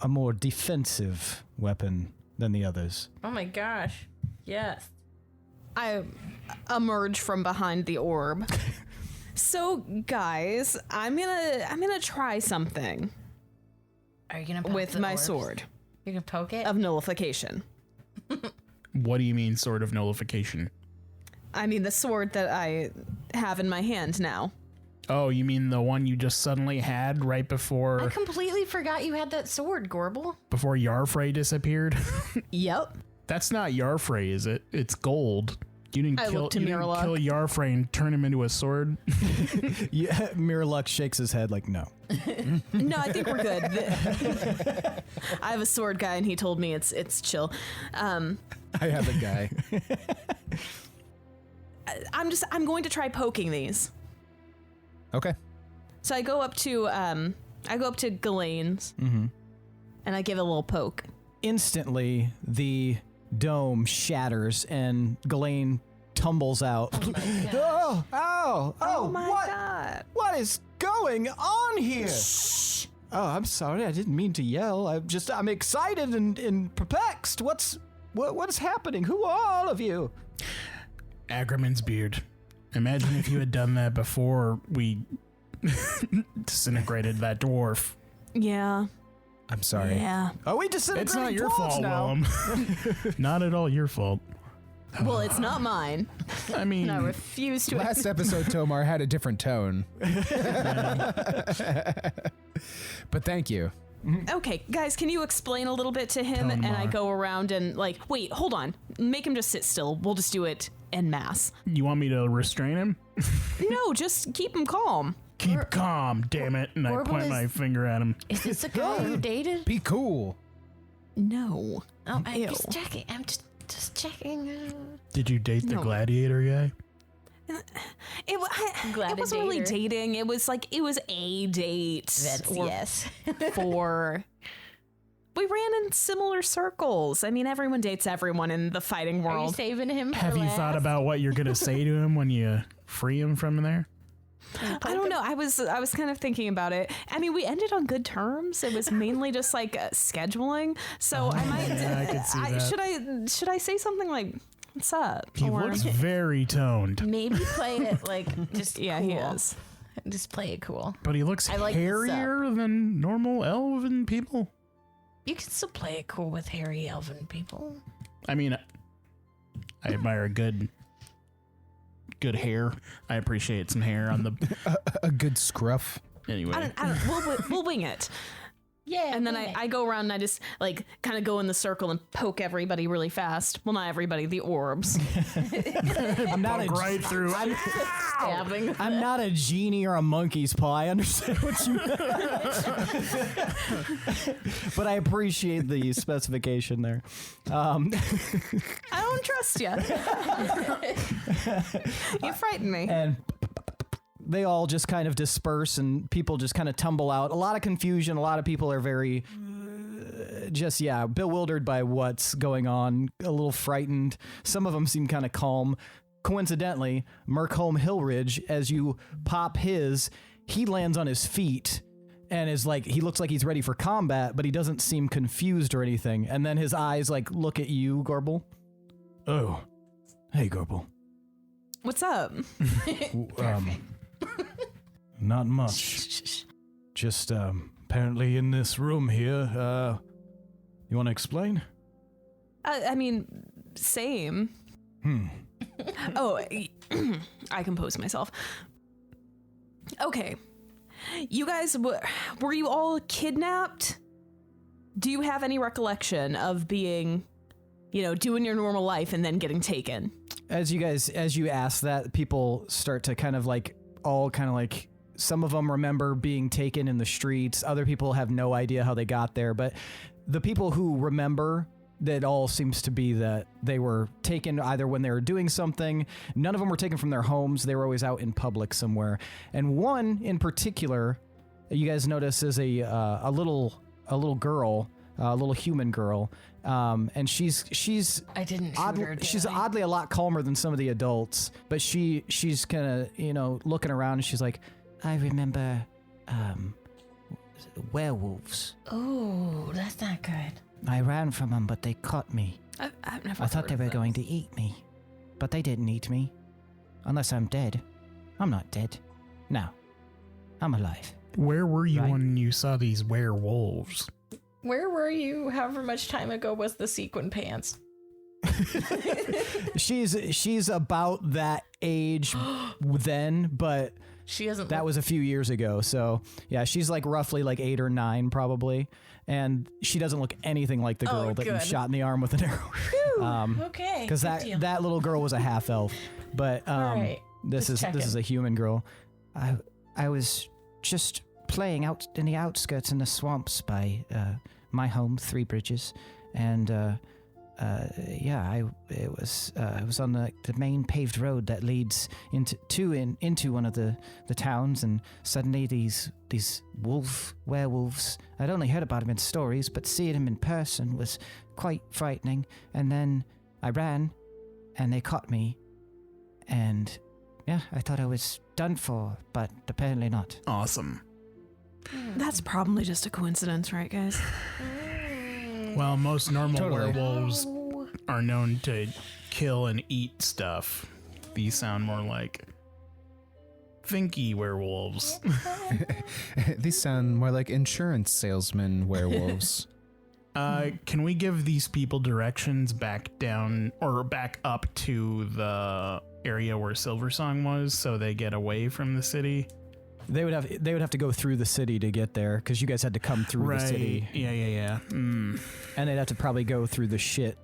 a more defensive weapon than the others. Oh my gosh. Yes. I emerge from behind the orb. So, guys, I'm gonna try something Are you gonna poke with the my orbs? sword You're gonna poke it? of nullification. What do you mean, sword of nullification? I mean the sword that I have in my hand now. Oh, you mean the one you just suddenly had right I before completely forgot you had that sword, Gorbel. Yarfrey disappeared? Yep. That's not Yarfrey, is it? It's gold. You didn't I kill look to Mirlock. Yarfrey and turn him into a sword? Yeah, Mirlock shakes his head like, no. No, I think we're good. I have a sword guy, and he told me it's chill. I have a guy. I'm going to try poking these. Okay. So I go up to Ghislaine's, and I give it a little poke. Instantly, the dome shatters and Ghislaine tumbles out. Oh my what? god! What is going on here? Oh, I'm sorry. I didn't mean to yell. I'm excited and perplexed. What is happening? Who are all of you? Agriman's beard. Imagine if you had done that before we disintegrated that dwarf. Yeah. I'm sorry. Yeah. Are we disintegrating It's not your dwarves fault, now? Willem. Not at all your fault. Well, it's not mine. I mean, And I refuse to. Last episode, Tomar had a different tone. But thank you. Okay, guys, can you explain a little bit to him? And I go around and like, wait, hold on. Make him just sit still. We'll just do it en masse. you want me to restrain him? No, just keep him calm. Keep calm, damn it. And I Gorbel point is- my finger at him. Is this a guy you dated? Be cool. No. Oh, I'm Ew. just checking. I'm just checking. Did you date the No. gladiator guy? It wasn't really Gladiator. dating. It was like, it was a date. That's or yes. for we ran in similar circles. I mean, everyone dates everyone in the fighting Are you world. saving him? For Have you last? thought about what you're gonna say to him when you free him from there? I don't know. I was kind of thinking about it. I mean, we ended on good terms. It was mainly just like scheduling. So I might. Yeah, I could see that. Should I say something like, "What's up?" He looks very toned, Maybe play it like just Yeah, cool. he is. Just play it cool. but he looks I like this hairier than normal elven people. You can still play it cool with hairy elven people. I mean, I admire good hair. I appreciate some hair on the. A good scruff. Anyway, We'll wing it. Yeah. And then I go around and I just like kind of go in the circle and poke everybody really fast. Well, not everybody, the orbs. I'm not a right through. stabbing. I'm not a genie or a monkey's paw. I understand what you meant. But I appreciate the specification there. I don't trust you. You frighten me. And they all just kind of disperse and people just kind of tumble out. A lot of confusion. A lot of people are very bewildered by what's going on, a little frightened. Some of them seem kind of calm. Coincidentally, Merkholm Hillridge, as you pop his, he lands on his feet and is like, he looks like he's ready for combat, but he doesn't seem confused or anything. And then his eyes like look at you, Gorbel. Oh, hey, Gorbel. What's up? Not much. Just apparently in this room here. You want to explain? I mean, same. Oh, I compose myself. Okay. You guys, were you all kidnapped? Do you have any recollection of being, doing your normal life and then getting taken? As you ask that, people start to kind of like, some of them remember being taken in the streets. Other people have no idea how they got there. But the people who remember, that all seems to be that they were taken either when they were doing something. None of them were taken from their homes. They were always out in public somewhere. And one in particular, you guys notice is a little girl, a little human girl. And she's I didn't shoot her, did she's I? oddly a lot calmer than some of the adults, but she's kind of, looking around and she's like, I remember, werewolves. Oh, that's not good. I ran from them, but they caught me. I've never I thought heard they of were this. going to eat me, but they didn't eat me. Unless I'm dead. I'm not dead. No, I'm alive. Where were you Right. when you saw these werewolves? Where were you? However much time ago was the sequin pants? She's about that age then, but She hasn't. that was a few years ago. So yeah, she's like roughly like 8 or 9 probably, and she doesn't look anything like the girl that you good. shot in the arm with an arrow. okay. Because good deal. that little girl was a half elf, but All right, this just is a human girl. I was just playing out in the outskirts in the swamps by my home, Three Bridges, and I was on the main paved road that leads into one of the towns, and suddenly these werewolves. I'd only heard about them in stories, but seeing them in person was quite frightening. And then I ran, and they caught me, and yeah, I thought I was done for, but apparently not. Awesome. That's probably just a coincidence, right, guys? Well, most normal Totally. werewolves Oh. are known to kill and eat stuff. These sound more like thinky werewolves. These sound more like insurance salesman werewolves. Can we give these people directions back down or back up to the area where Silversong was so they get away from the city? They would have to go through the city to get there, because you guys had to come through the city, Yeah. and they'd have to probably go through the shit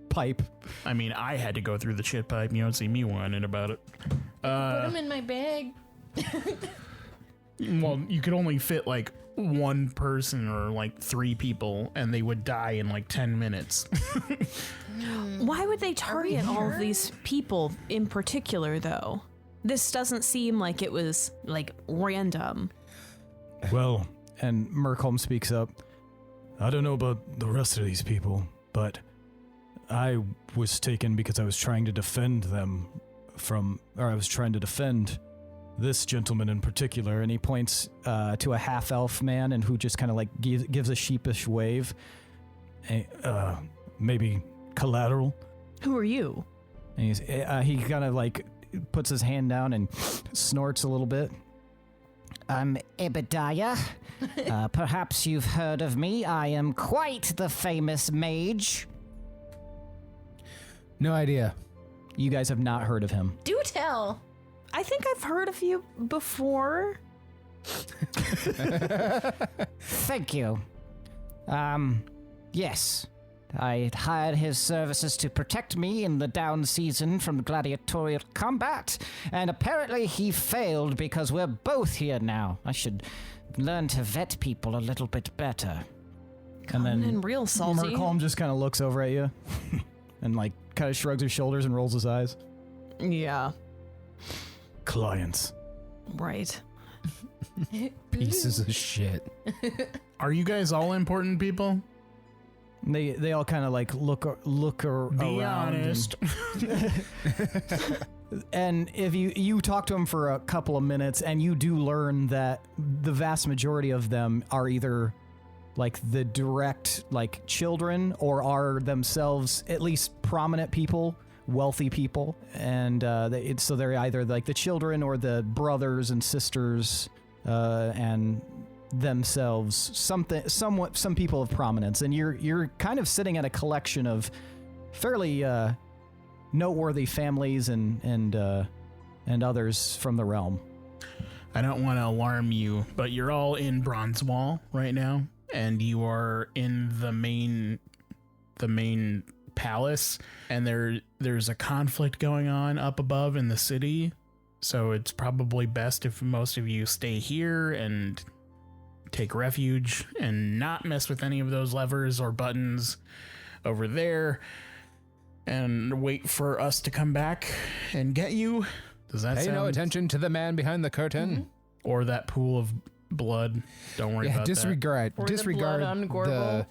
pipe. I mean, I had to go through the shit pipe. You don't see me whining about it. Put them in my bag. Well, you could only fit like one person or like 3 people, and they would die in like 10 minutes. Why would they target all of these people in particular, though? This doesn't seem like it was, like, random. Well, and Merkholm speaks up. I don't know about the rest of these people, but I was taken because I was trying to defend them I was trying to defend this gentleman in particular, and he points to a half-elf man and who just kind of like gives a sheepish wave. Maybe collateral. Who are you? And he kind of like puts his hand down and snorts a little bit. I'm Ebediah. Perhaps you've heard of me. I am quite the famous mage. No idea. You guys have not heard of him. Do tell. I think I've heard of you before. Thank you. Yes. I hired his services to protect me in the down season from gladiatorial combat, and apparently he failed because we're both here now. I should learn to vet people a little bit better. Coming in real salty. Mercolm just kind of looks over at you and like kind of shrugs his shoulders and rolls his eyes. Yeah. Clients. Right. Pieces of shit. Are you guys all important people? They all kind of like look around. Be honest. And if you talk to them for a couple of minutes, and you do learn that the vast majority of them are either like the direct like children or are themselves at least prominent people, wealthy people, and so they're either like the children or the brothers and sisters and themselves, some people of prominence, and you're kind of sitting at a collection of fairly noteworthy families and others from the realm. I don't want to alarm you, but you're all in Bronzewall right now, and you are in the main palace, and there's a conflict going on up above in the city, so it's probably best if most of you stay here and take refuge and not mess with any of those levers or buttons over there, and wait for us to come back and get you. Does that Pay sound? no attention to the man behind the curtain. Or that pool of blood. Don't worry about disregard. Or the Disregard blood on Gorbel.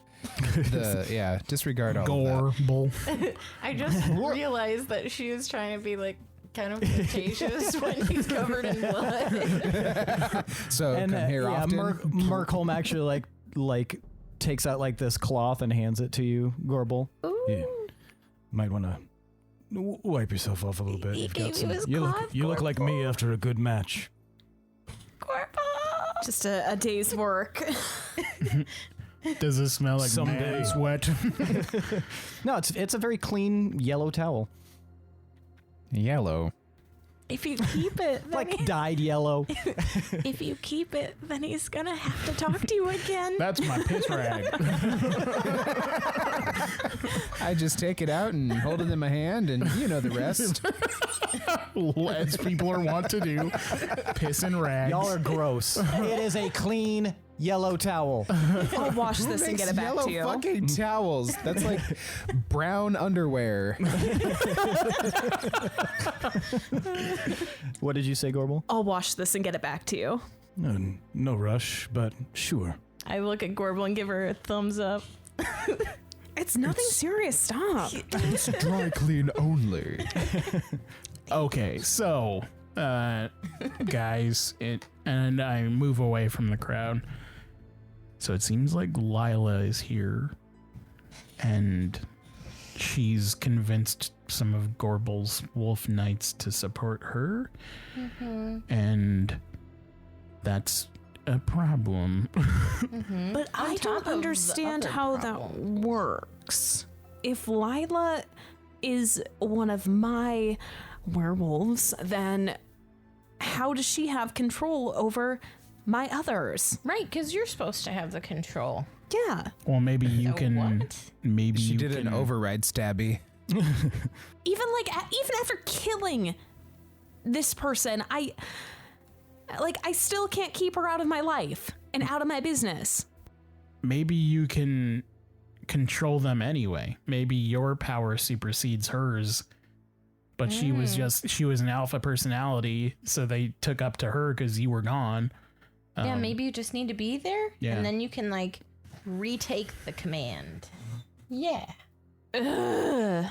disregard all of that. Gorbel. I just realized that she was trying to be like kind of flirtatious when he's covered in blood. So And come here often. Mercolm actually like takes out like this cloth and hands it to you, Gorbel. Ooh. Yeah. Might want to wipe yourself off a little bit. He You've gave got you some. his You cloth, look like me Gorbel. after a good match. Gorbel. Just a day's work. Does it smell like Someday. man sweat? No, it's a very clean yellow towel, Yellow. If you keep it, then like dyed yellow. if you keep it, then he's gonna have to talk to you again. That's my piss rag. I just take it out and hold it in my hand, and you know the rest. As people are wont to do. Piss and rags. Y'all are gross. It is a clean yellow towel. I'll wash this and get it back Yellow to you. fucking towels. That's like brown underwear. What did you say, Gorbel? I'll wash this and get it back to you. No rush, but sure. I look at Gorbel and give her a thumbs up. It's nothing serious. Stop. It's dry clean only. Okay, so, guys, and I move away from the crowd. So it seems like Lila is here, and she's convinced some of Gorbel's wolf knights to support her, and that's a problem. But I top don't of the understand other how that works. If Lila is one of my werewolves, then how does she have control over my others? Right, because you're supposed to have the control. Yeah. Well, maybe you So can. what? Maybe She you did can an override stabby. Even after killing this person, I still can't keep her out of my life and out of my business. Maybe you can control them anyway. Maybe your power supersedes hers. But she was an alpha personality, so they took up to her because you were gone. Yeah, maybe you just need to be there, yeah. and then you can like retake the command. Yeah. Ugh.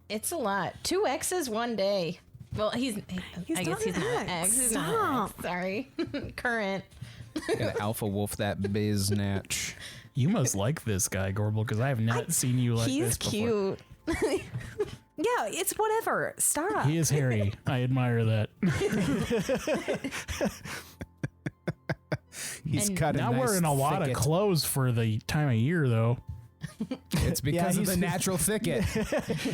It's a lot. 2 X's one day. Well, he's I guess not he's an not X. X. He's not an X. Sorry. Current. Gotta alpha wolf that biznatch. You must like this guy, Gorbel, because I have not seen you like He's this before. cute. Yeah, it's whatever. Stop. He is hairy. I admire that. He's And cut a Not nice wearing a lot of thicket. clothes for the time of year, though. It's because of he's- the natural thicket.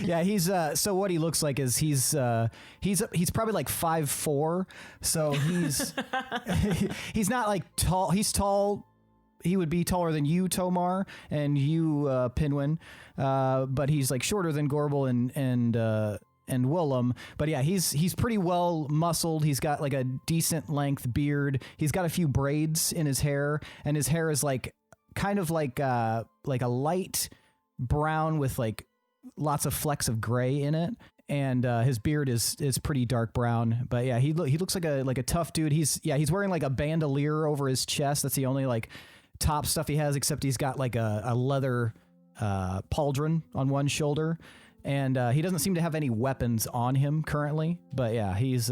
Yeah, he's so what he looks like is he's probably like 5'4", so he's he's not like tall. He's tall. He would be taller than you, Tomar, and you, Pinwin, but he's like shorter than Gorbel and Willem. But yeah, he's pretty well muscled. He's got like a decent length beard. He's got a few braids in his hair, and his hair is like kind of like a light brown with like lots of flecks of gray in it. And his beard is pretty dark brown. But yeah, he looks like a tough dude. He's wearing like a bandolier over his chest. That's the only like top stuff he has, except he's got like a leather pauldron on one shoulder. And he doesn't seem to have any weapons on him currently. But yeah, he's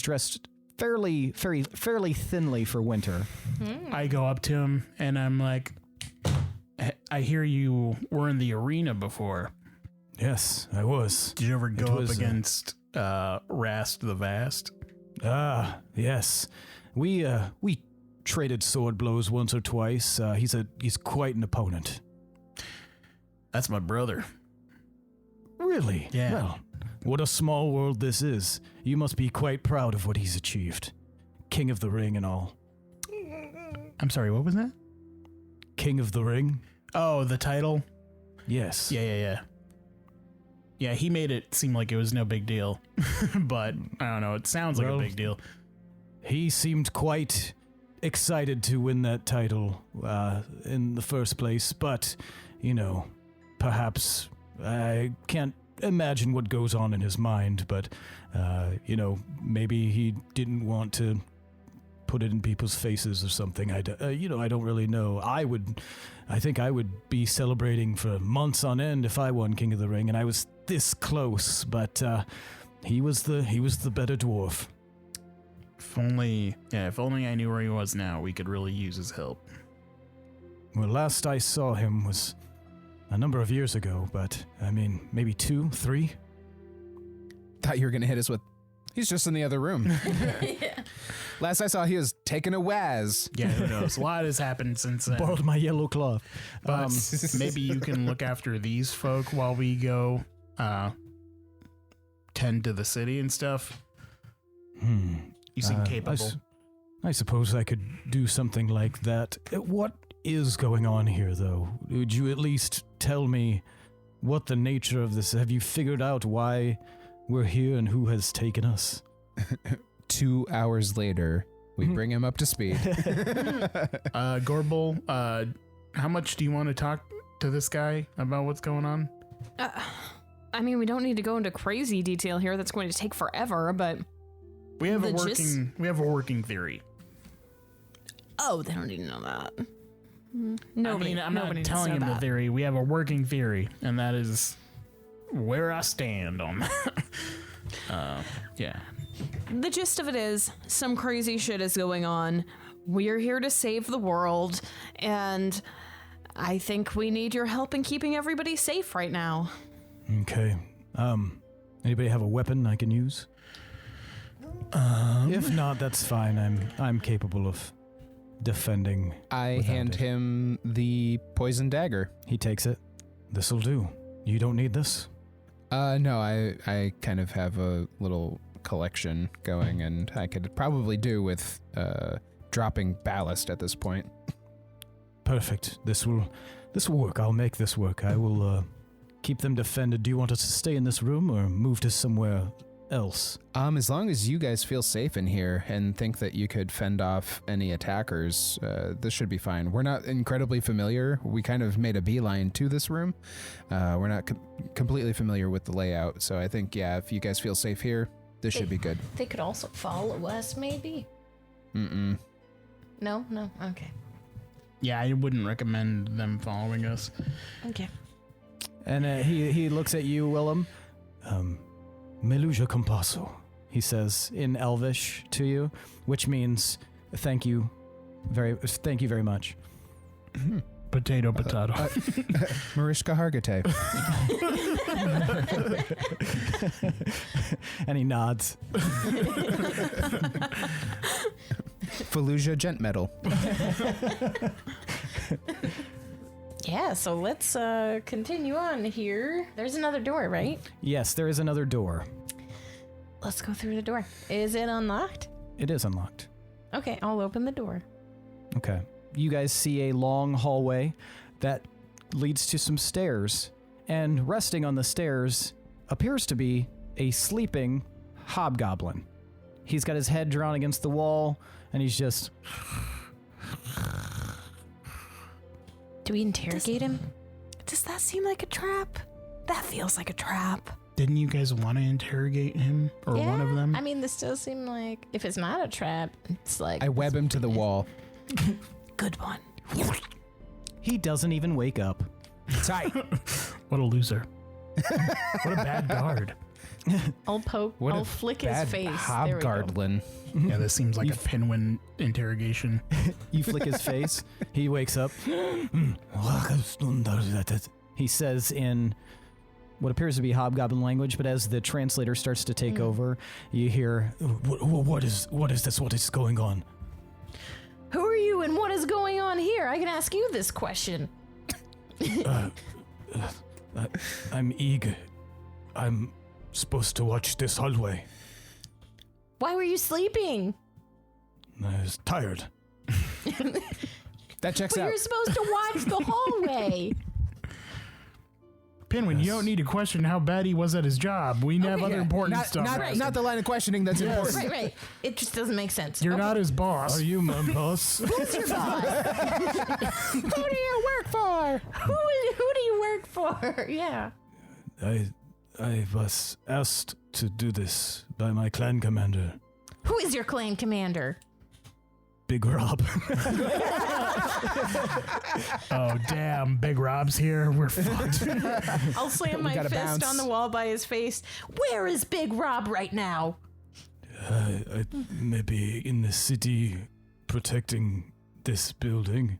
dressed fairly thinly for winter. I go up to him and I'm like, I hear you were in the arena before. Yes, I was. Did you ever go up was, against Rast the Vast? Ah, yes. We traded sword blows once or twice. He's quite an opponent. That's my brother. Really? Yeah. Well, what a small world this is. You must be quite proud of what he's achieved. King of the Ring and all. I'm sorry, what was that? King of the Ring? Oh, the title? Yes. Yeah. Yeah, he made it seem like it was no big deal. But, I don't know, it sounds like a Well, big deal. He seemed quite excited to win that title in the first place, but, perhaps I can't imagine what goes on in his mind, but, maybe he didn't want to put it in people's faces or something. I don't really know. I think I would be celebrating for months on end if I won King of the Ring, and I was this close, but he was the better dwarf. If only I knew where he was now, we could really use his help. Well, last I saw him was a number of years ago, but I mean, maybe 2, 3. Thought you were gonna hit us with, he's just in the other room. Last I saw, he was taking a waz. Yeah, who knows? A lot has happened since then. Borrowed my yellow cloth. But maybe you can look after these folk while we go tend to the city and stuff. You seem capable. I suppose I could do something like that. What is going on here, though? Would you at least tell me what the nature of this? Have you figured out why we're here and who has taken us? 2 hours later, we bring him up to speed. Gorbel, how much do you want to talk to this guy about what's going on? I mean, we don't need to go into crazy detail here. That's going to take forever, but... We have The a working theory. Oh, they don't need to know that. I'm Nobody not needs telling to him know the that. theory. We have a working theory, and that is where I stand on that. Yeah. The gist of it is, some crazy shit is going on. We're here to save the world, and I think we need your help in keeping everybody safe right now. Okay. Anybody have a weapon I can use? If not, that's fine. I'm capable of defending. I without hand it. him the poison dagger. He takes it. This'll do. You don't need this? No, I kind of have a little collection going, and I could probably do with dropping ballast at this point. Perfect. This will work. I'll make this work. I will keep them defended. Do you want us to stay in this room or move to somewhere else? As long as you guys feel safe in here and think that you could fend off any attackers, this should be fine. We're not incredibly familiar. We kind of made a beeline to this room. We're not completely familiar with the layout, so I think, yeah, if you guys feel safe here, this should be good. They could also follow us, maybe. Mm-mm. No, okay. Yeah, I wouldn't recommend them following us. Okay. And he looks at you, Willem. Meluja compasso, he says in Elvish to you, which means thank you very much. Potato. Marishka Hargate. And he nods. Fallujah Gent Metal. Yeah, so let's continue on here. There's another door, right? Yes, there is another door. Let's go through the door. Is it unlocked? It is unlocked. Okay, I'll open the door. Okay. You guys see a long hallway that leads to some stairs, and resting on the stairs appears to be a sleeping hobgoblin. He's got his head drawn against the wall, and he's just... Do we interrogate him? Does that seem like a trap? That feels like a trap. Didn't you guys want to interrogate him or one of them? I mean, this does seem like if it's not a trap, it's like I web him to the wall. Good one. He doesn't even wake up. Tight. What a loser. What a bad guard. I'll poke. What I'll a flick his bad face. There we go. Hobgoblin. Yeah, this seems like a Pinwin interrogation. You flick his face. He wakes up. He says in what appears to be hobgoblin language, but as the translator starts to take over, you hear, what is this? What is going on? Who are you and what is going on here? I can ask you this question. I'm eager. I'm supposed to watch this hallway. Why were you sleeping? I was tired. That checks But out. you're supposed to watch the hallway. Pinwin, you don't need to question how bad he was at his job. We have other important stuff. Not the line of questioning that's important. Right. It just doesn't make sense. You're Okay. not his boss. Are you my boss? Who's your boss? Who do you work for? Who do you work for? Yeah. I was asked to do this by my clan commander, Who is your clan commander? Big Rob. Oh, damn. Big Rob's here. We're fucked. I'll slam my gotta fist bounce. on the wall by his face. Where is Big Rob right now? I may be in the city protecting this building.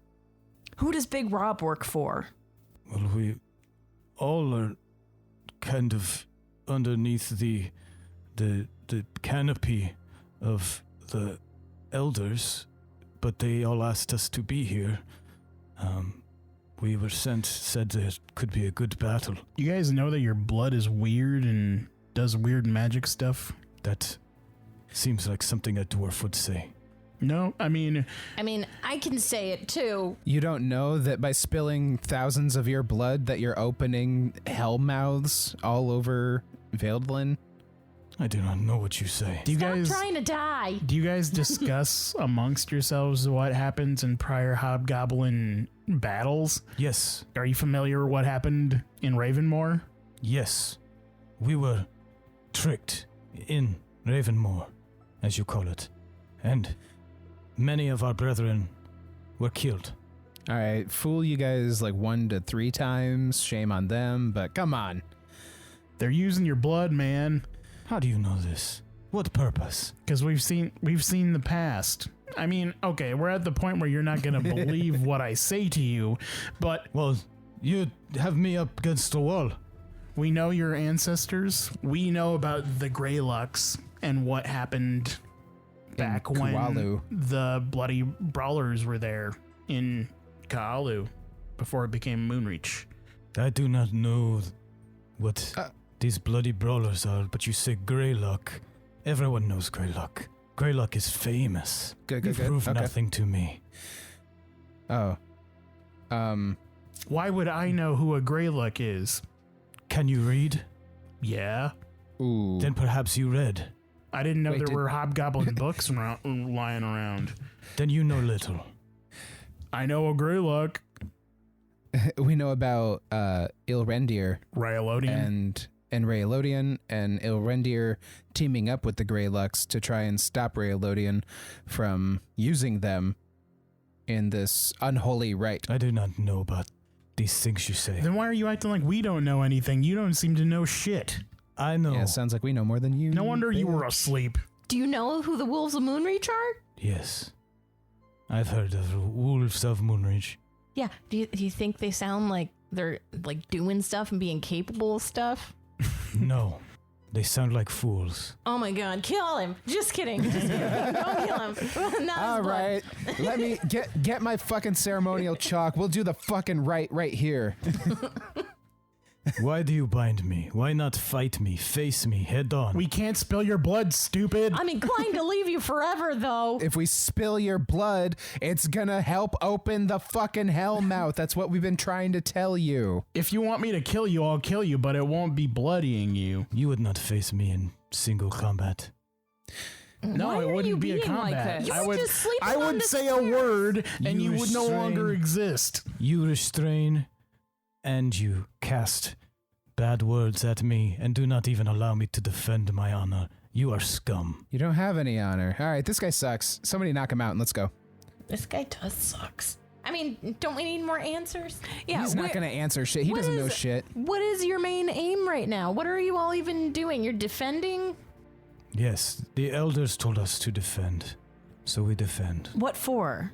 Who does Big Rob work for? Well, we all are kind of underneath the canopy of the elders, but they all asked us to be here. We were said there could be a good battle. You guys know that your blood is weird and does weird magic stuff? That seems like something a dwarf would say. No, I mean, I can say it too. You don't know that by spilling thousands of your blood that you're opening hell mouths all over Veldlin? I do not know what you say. do you Stop guys trying to die. discuss amongst yourselves what happens in prior hobgoblin battles? Yes, Are you familiar with what happened in Ravenmoor? yes. We were tricked in Ravenmoor, as you call it. And many of our brethren were killed. All right, fool you guys like 1 to 3 times. Shame on them, but come on. They're using your blood, man, How do you know this? What purpose? because we've seen the past. I mean, okay, we're at the point where you're not going to believe what I say to you, but Well, you have me up against the wall. we know your ancestors. We know about the Greylux and what happened back when Kualu. the bloody brawlers were there in Kaalu before it became Moonreach. I do not know what these bloody brawlers are, but you say Greylock. Everyone knows Greylock. Greylock is famous. Good. You prove Okay. nothing to me. Oh. Why would I know who a Greylock is? Can you read? Yeah. Ooh. Then perhaps you read. I didn't know Wait, there did- were hobgoblin books lying around. Then you know little. I know a Greylock. We know about Ilrendir Ryalodian. and Rayalodian and Ilrendir teaming up with the Greylux to try and stop Rayalodian from using them in this unholy rite. I do not know about these things you say. Then why are you acting like we don't know anything? You don't seem to know shit. I know. Yeah, sounds like we know more than you. No wonder you were asleep. Do you know who the Wolves of Moonreach are? Yes. I've heard of the Wolves of Moonreach. Yeah. Do you think they sound like they're like doing stuff and being capable of stuff? No. They sound like fools. Oh my god, kill him. Just kidding. Just kidding. Don't kill him. Not All his blood. right, let me get my fucking ceremonial chalk. We'll do the fucking right here. Why do you bind me? Why not fight me, face me, head on? We can't spill your blood, stupid. I'm inclined to leave you forever, though. If we spill your blood, it's gonna help open the fucking hell mouth. That's what we've been trying to tell you. If you want me to kill you, I'll kill you, but it won't be bloodying you. You would not face me in single combat. No, Why it are you wouldn't be a being like combat. this? You I were would, just sleeping I on would the say a stairs. word, and You you would no restrain- longer exist. You restrain and you cast bad words at me and do not even allow me to defend my honor. You are scum. You don't have any honor. All right, this guy sucks. Somebody knock him out and let's go. This guy does sucks. I mean, don't we need more answers? Yeah, He's not gonna answer shit. He what doesn't know is- shit. What is your main aim right now? What are you all even doing? You're defending? Yes, the elders told us to defend, so we defend. What for?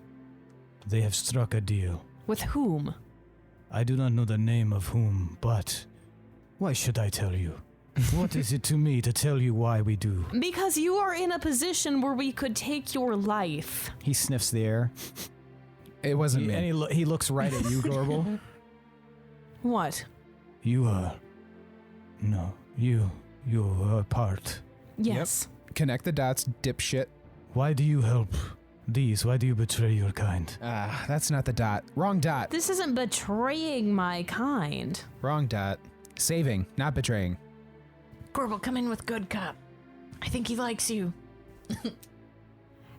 They have struck a deal. With whom? I do not know the name of whom, but why should I tell you? What is it to me to tell you why we do? Because you are in a position where we could take your life. He sniffs the air. It wasn't me. And he looks right at you, Gorbel. What? You are... No, you are part. Yes. Connect the dots, dipshit. Why do you help these? Why do you betray your kind? Ah, that's not the dot. Wrong dot. This isn't betraying my kind. Wrong dot. Saving, not betraying. Gorbel, come in with good cop. I think he likes you.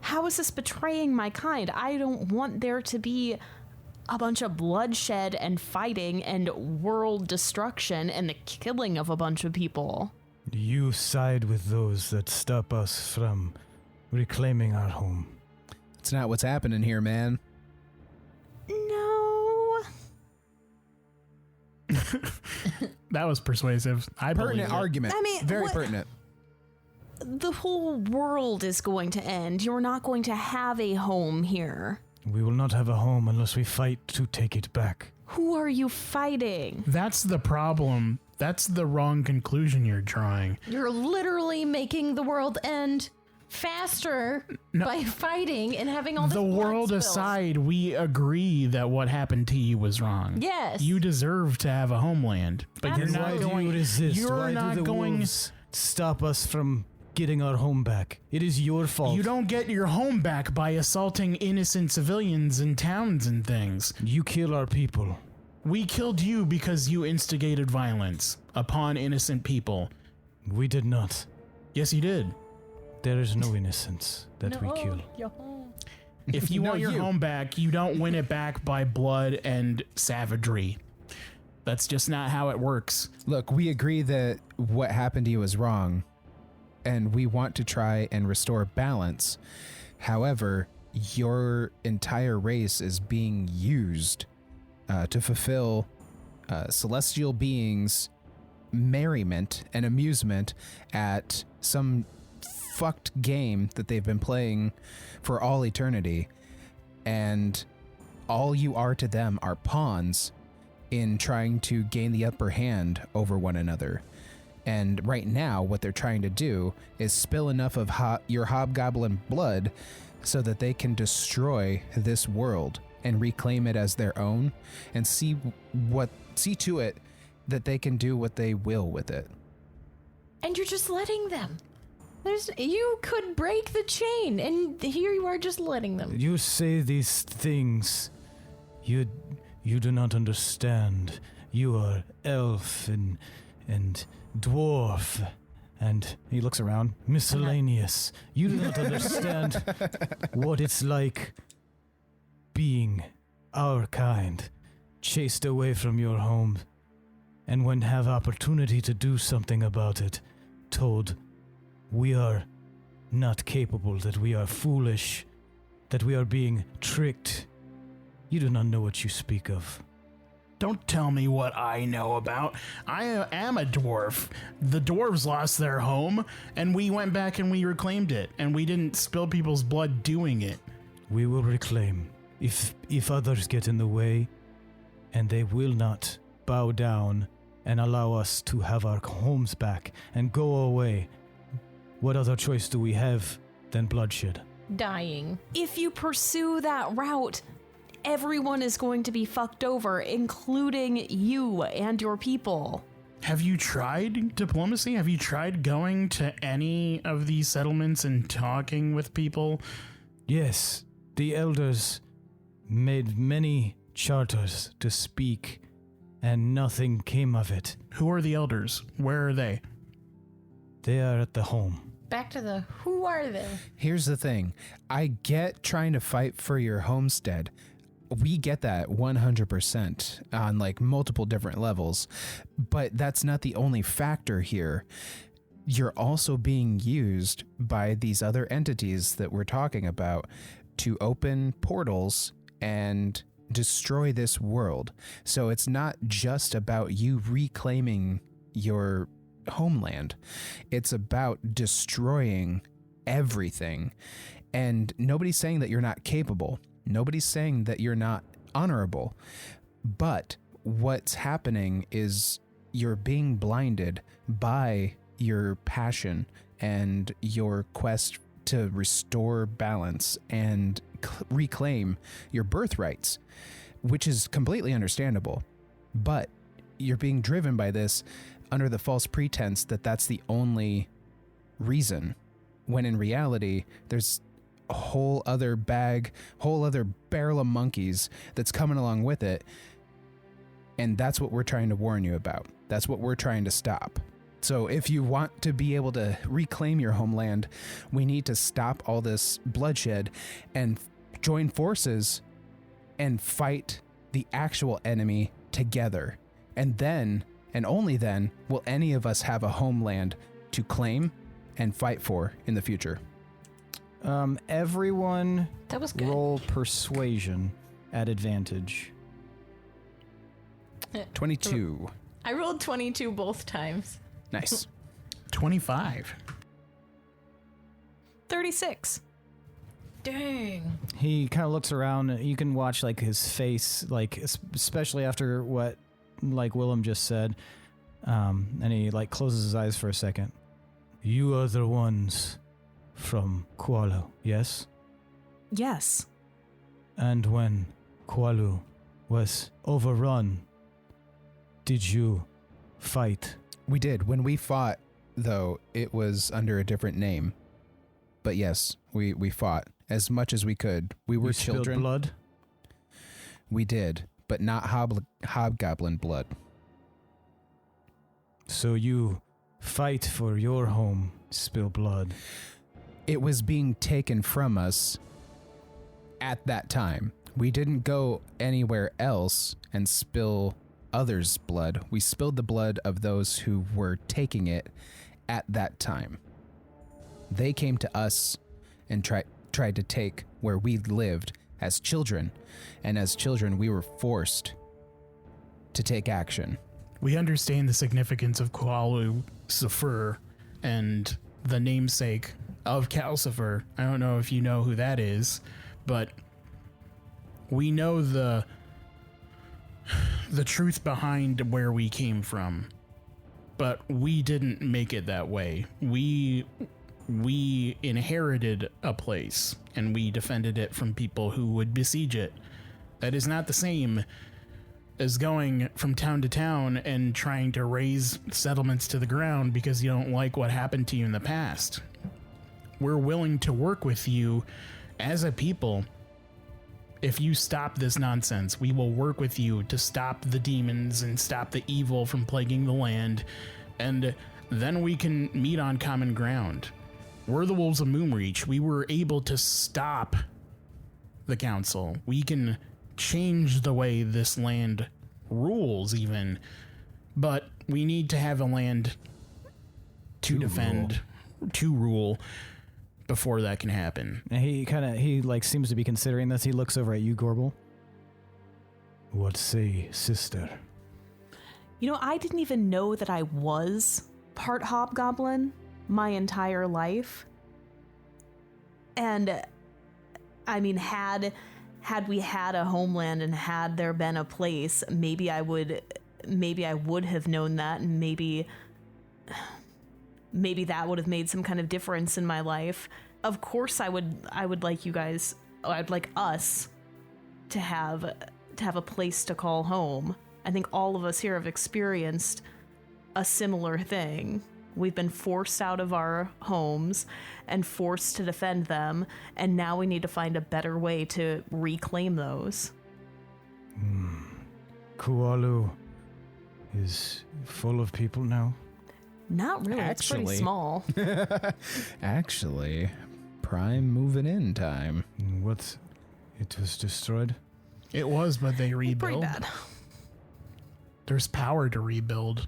How is this betraying my kind? I don't want there to be a bunch of bloodshed and fighting and world destruction and the killing of a bunch of people. You side with those that stop us from reclaiming our home. It's not what's happening here, man. No. That was persuasive. I believe Pertinent it. argument. I mean, very what- pertinent. The whole world is going to end. You're not going to have a home here. We will not have a home unless we fight to take it back. Who are you fighting? That's the problem. That's the wrong conclusion you're drawing. You're literally making the world end faster by fighting and having all this The blood world spills. aside, we agree that what happened to you was wrong. Yes. You deserve to have a homeland, but you're Absolutely. not Why do going. you resist? You're Why not do the going. wolves stop us from getting our home back? It is your fault. You don't get your home back by assaulting innocent civilians in towns and things. You kill our people. We killed you because you instigated violence upon innocent people. We did not. Yes, you did. There is no innocence that we kill. If you No, want your you. home back, you don't win it back by blood and savagery. That's just not how it works. Look, we agree that what happened to you is wrong, and we want to try and restore balance. However, your entire race is being used to fulfill celestial beings' merriment and amusement at some fucked game that they've been playing for all eternity. And all you are to them are pawns in trying to gain the upper hand over one another. And right now, what they're trying to do is spill enough of your hobgoblin blood so that they can destroy this world and reclaim it as their own, and see to it that they can do what they will with it. And you're just letting them. You could break the chain, and here you are just letting them. You say these things. You do not understand. You are elf and dwarf, and He looks around. miscellaneous. You do not understand what it's like being our kind, chased away from your home, and when have opportunity to do something about it, told we are not capable, that we are foolish, that we are being tricked You do not know what you speak of. Don't tell me what I know about. I am a dwarf. The dwarves lost their home, and we went back and we reclaimed it, and we didn't spill people's blood doing it. We will reclaim. If others get in the way, and they will not bow down and allow us to have our homes back and go away, what other choice do we have than bloodshed? Dying. If you pursue that route, everyone is going to be fucked over, including you and your people. Have you tried diplomacy? Have you tried going to any of these settlements and talking with people? Yes, the elders made many charters to speak, and nothing came of it. Who are the elders? Where are they? They are at the home. Back to the who are they? Here's the thing. I get trying to fight for your homestead. We get that 100% on like multiple different levels, but that's not the only factor here. You're also being used by these other entities that we're talking about to open portals and destroy this world. So it's not just about you reclaiming your homeland. It's about destroying everything. And nobody's saying that you're not capable. Nobody's saying that you're not honorable. But what's happening is you're being blinded by your passion and your quest to restore balance and reclaim your birthrights, which is completely understandable. But you're being driven by this under the false pretense that that's the only reason, when in reality, there's a whole other barrel of monkeys that's coming along with it. And that's what we're trying to warn you about. That's what we're trying to stop. So if you want to be able to reclaim your homeland, we need to stop all this bloodshed and join forces and fight the actual enemy together. And then, and only then, will any of us have a homeland to claim and fight for in the future. Everyone That was good. roll persuasion at advantage. 22. I rolled 22 both times. Nice. 25. 36. Dang. He kind of looks around. You can watch like his face, like especially after what like Willem just said. And he like closes his eyes for a second. You are the ones from Kualu, yes? Yes. And when Kualu was overrun, did you fight? We did. When we fought, though, it was under a different name. But yes, we fought as much as we could. We were You spilled children. blood? We did, but not hobgoblin blood. So you fight for your home, spill blood. It was being taken from us at that time. We didn't go anywhere else and spill others' blood. We spilled the blood of those who were taking it at that time. They came to us and tried to take where we lived as children, and as children we were forced to take action. We understand the significance of Kualu Safur and the namesake of Calcifer. I don't know if you know who that is, but we know the truth behind where we came from. But we didn't make it that way. We inherited a place and we defended it from people who would besiege it. That is not the same as going from town to town and trying to raise settlements to the ground because you don't like what happened to you in the past. We're willing to work with you as a people. If you stop this nonsense, we will work with you to stop the demons and stop the evil from plaguing the land, and then we can meet on common ground. We're the Wolves of Moonreach. We were able to stop the council. We can change the way this land rules even, but we need to have a land to defend, to rule before that can happen. And he like seems to be considering this. He looks over at you, Gorbel. What say, sister? You know, I didn't even know that I was part hobgoblin my entire life. And I mean, had we had a homeland and had there been a place, maybe I would have known that, and maybe that would have made some kind of difference in my life. Of course I would like you guys, I'd like us to have a place to call home. I think all of us here have experienced a similar thing. We've been forced out of our homes and forced to defend them, and now we need to find a better way to reclaim those. Kualu is full of people now. Not really. It's pretty Actually. small. Actually, prime moving in time. What? It was destroyed? It was, but they Pretty rebuild. bad. There's power to rebuild.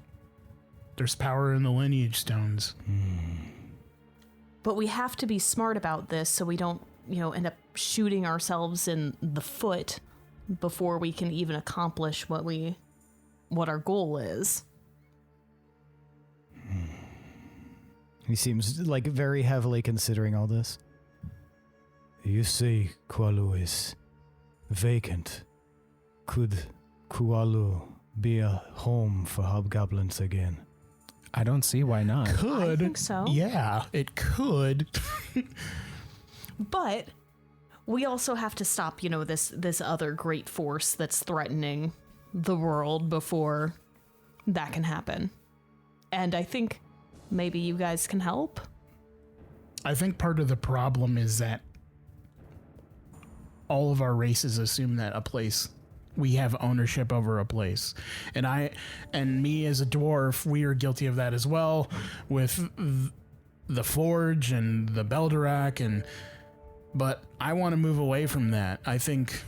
There's power in the lineage stones. But we have to be smart about this so we don't, end up shooting ourselves in the foot before we can even accomplish what our goal is. He seems like very heavily considering all this. You say Kualu is vacant. Could Kualu be a home for hobgoblins again? I don't see why not. Could. I think so. Yeah, it could. But we also have to stop, this other great force that's threatening the world before that can happen. And I think maybe you guys can help. I think part of the problem is that all of our races assume that we have ownership over a place. And me as a dwarf, we are guilty of that as well, with the Forge and the Beldorak, but I want to move away from that. I think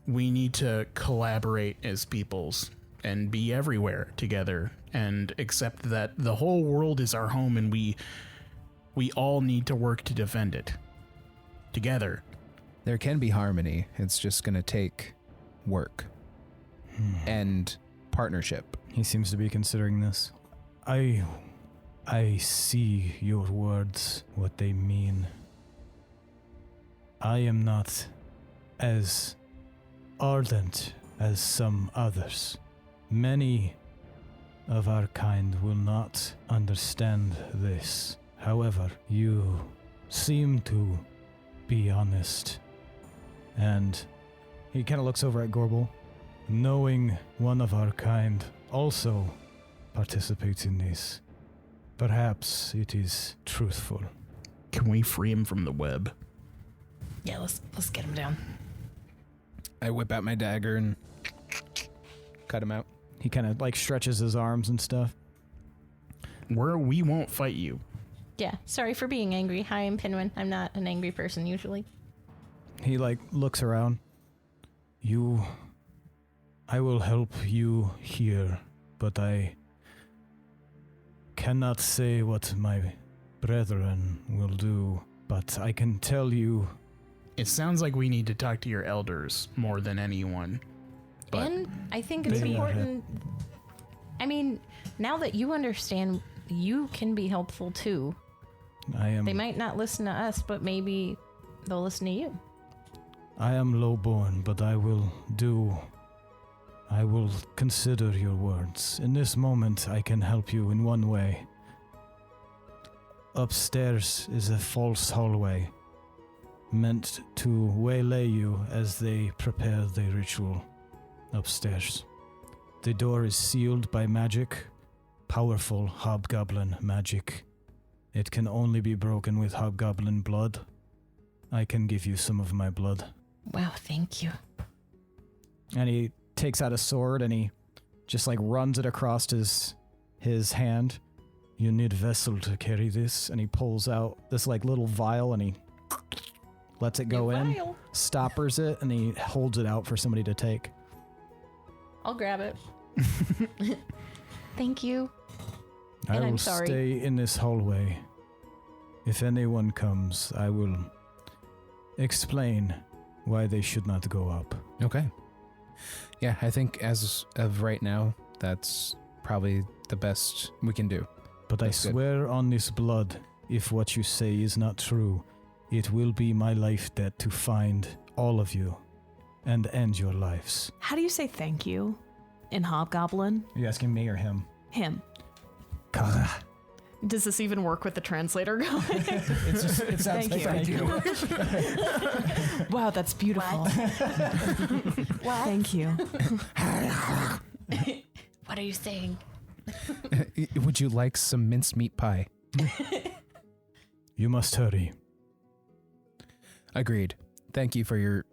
we need to collaborate as peoples and be everywhere together and accept that the whole world is our home, and we all need to work to defend it together. There can be harmony. It's just going to take work and partnership. He seems to be considering this. I see your words, what they mean. I am not as ardent as some others. Many of our kind will not understand this. However, you seem to be honest. And he kind of looks over at Gorbel. Knowing one of our kind also participates in this, perhaps it is truthful. Can we free him from the web? Yeah, let's get him down. I whip out my dagger and cut him out. He kind of like stretches his arms and stuff. We won't fight you. Yeah, sorry for being angry. Hi, I'm Pinwin. I'm not an angry person usually. He like looks around. I will help you here, but I cannot say what my brethren will do, but I can tell you. It sounds like we need to talk to your elders more than anyone. But And I think it's They are important. I mean, now that you understand, you can be helpful too. They might not listen to us, but maybe they'll listen to you. I am lowborn, but I will consider your words. In this moment, I can help you in one way. Upstairs is a false hallway, meant to waylay you as they prepare the ritual upstairs. The door is sealed by magic, powerful hobgoblin magic. It can only be broken with hobgoblin blood. I can give you some of my blood. Wow, thank you. And he takes out a sword and he just like runs it across his hand. You need vessel to carry this. And he pulls out this like little vial and he lets it go in, Vial. stoppers it, and he holds it out for somebody to take. I'll grab it. Thank you. I And will I'm sorry. stay in this hallway. If anyone comes, I will explain why they should not go up. Okay. Yeah, I think as of right now, that's probably the best we can do. But That's I good. swear on this blood, if what you say is not true, it will be my life debt to find all of you and end your lives. How do you say thank you in Hobgoblin? Are you asking me or him? Him. Kara. Does this even work with the translator going? It sounds Thank you. Wow, that's beautiful. Thank you. What are you saying? Would you like some mincemeat pie? You must hurry. Agreed. Thank you for your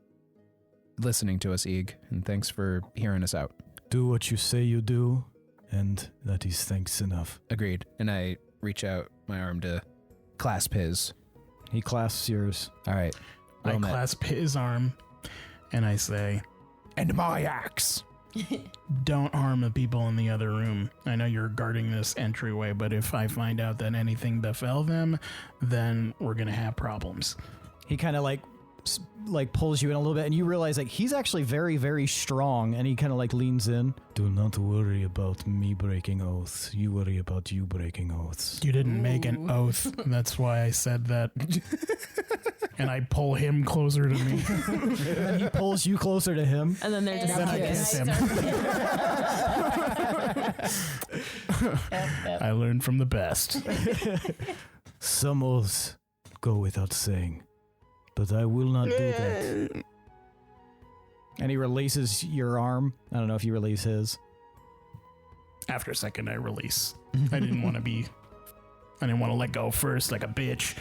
listening to us, Eeg, and thanks for hearing us out. Do what you say you do, and that is thanks enough. Agreed. And I reach out my arm to clasp his. He clasps yours. All right. I Well met. clasp his arm and I say, And my axe. don't harm the people in the other room. I know you're guarding this entryway, but if I find out that anything befell them, then we're going to have problems. He kind of like pulls you in a little bit, and you realize like he's actually very, very strong, and he kind of like leans in. Do not worry about me breaking oaths. You worry about you breaking oaths. You didn't make an oath. That's why I said that. And I pull him closer to me. And then he pulls you closer to him. And then they're just Then I kiss him. I learned from the best. Some oaths go without saying, but I will not do that. And he releases your arm. I don't know if you release his. After a second, I release. I didn't want to let go first like a bitch.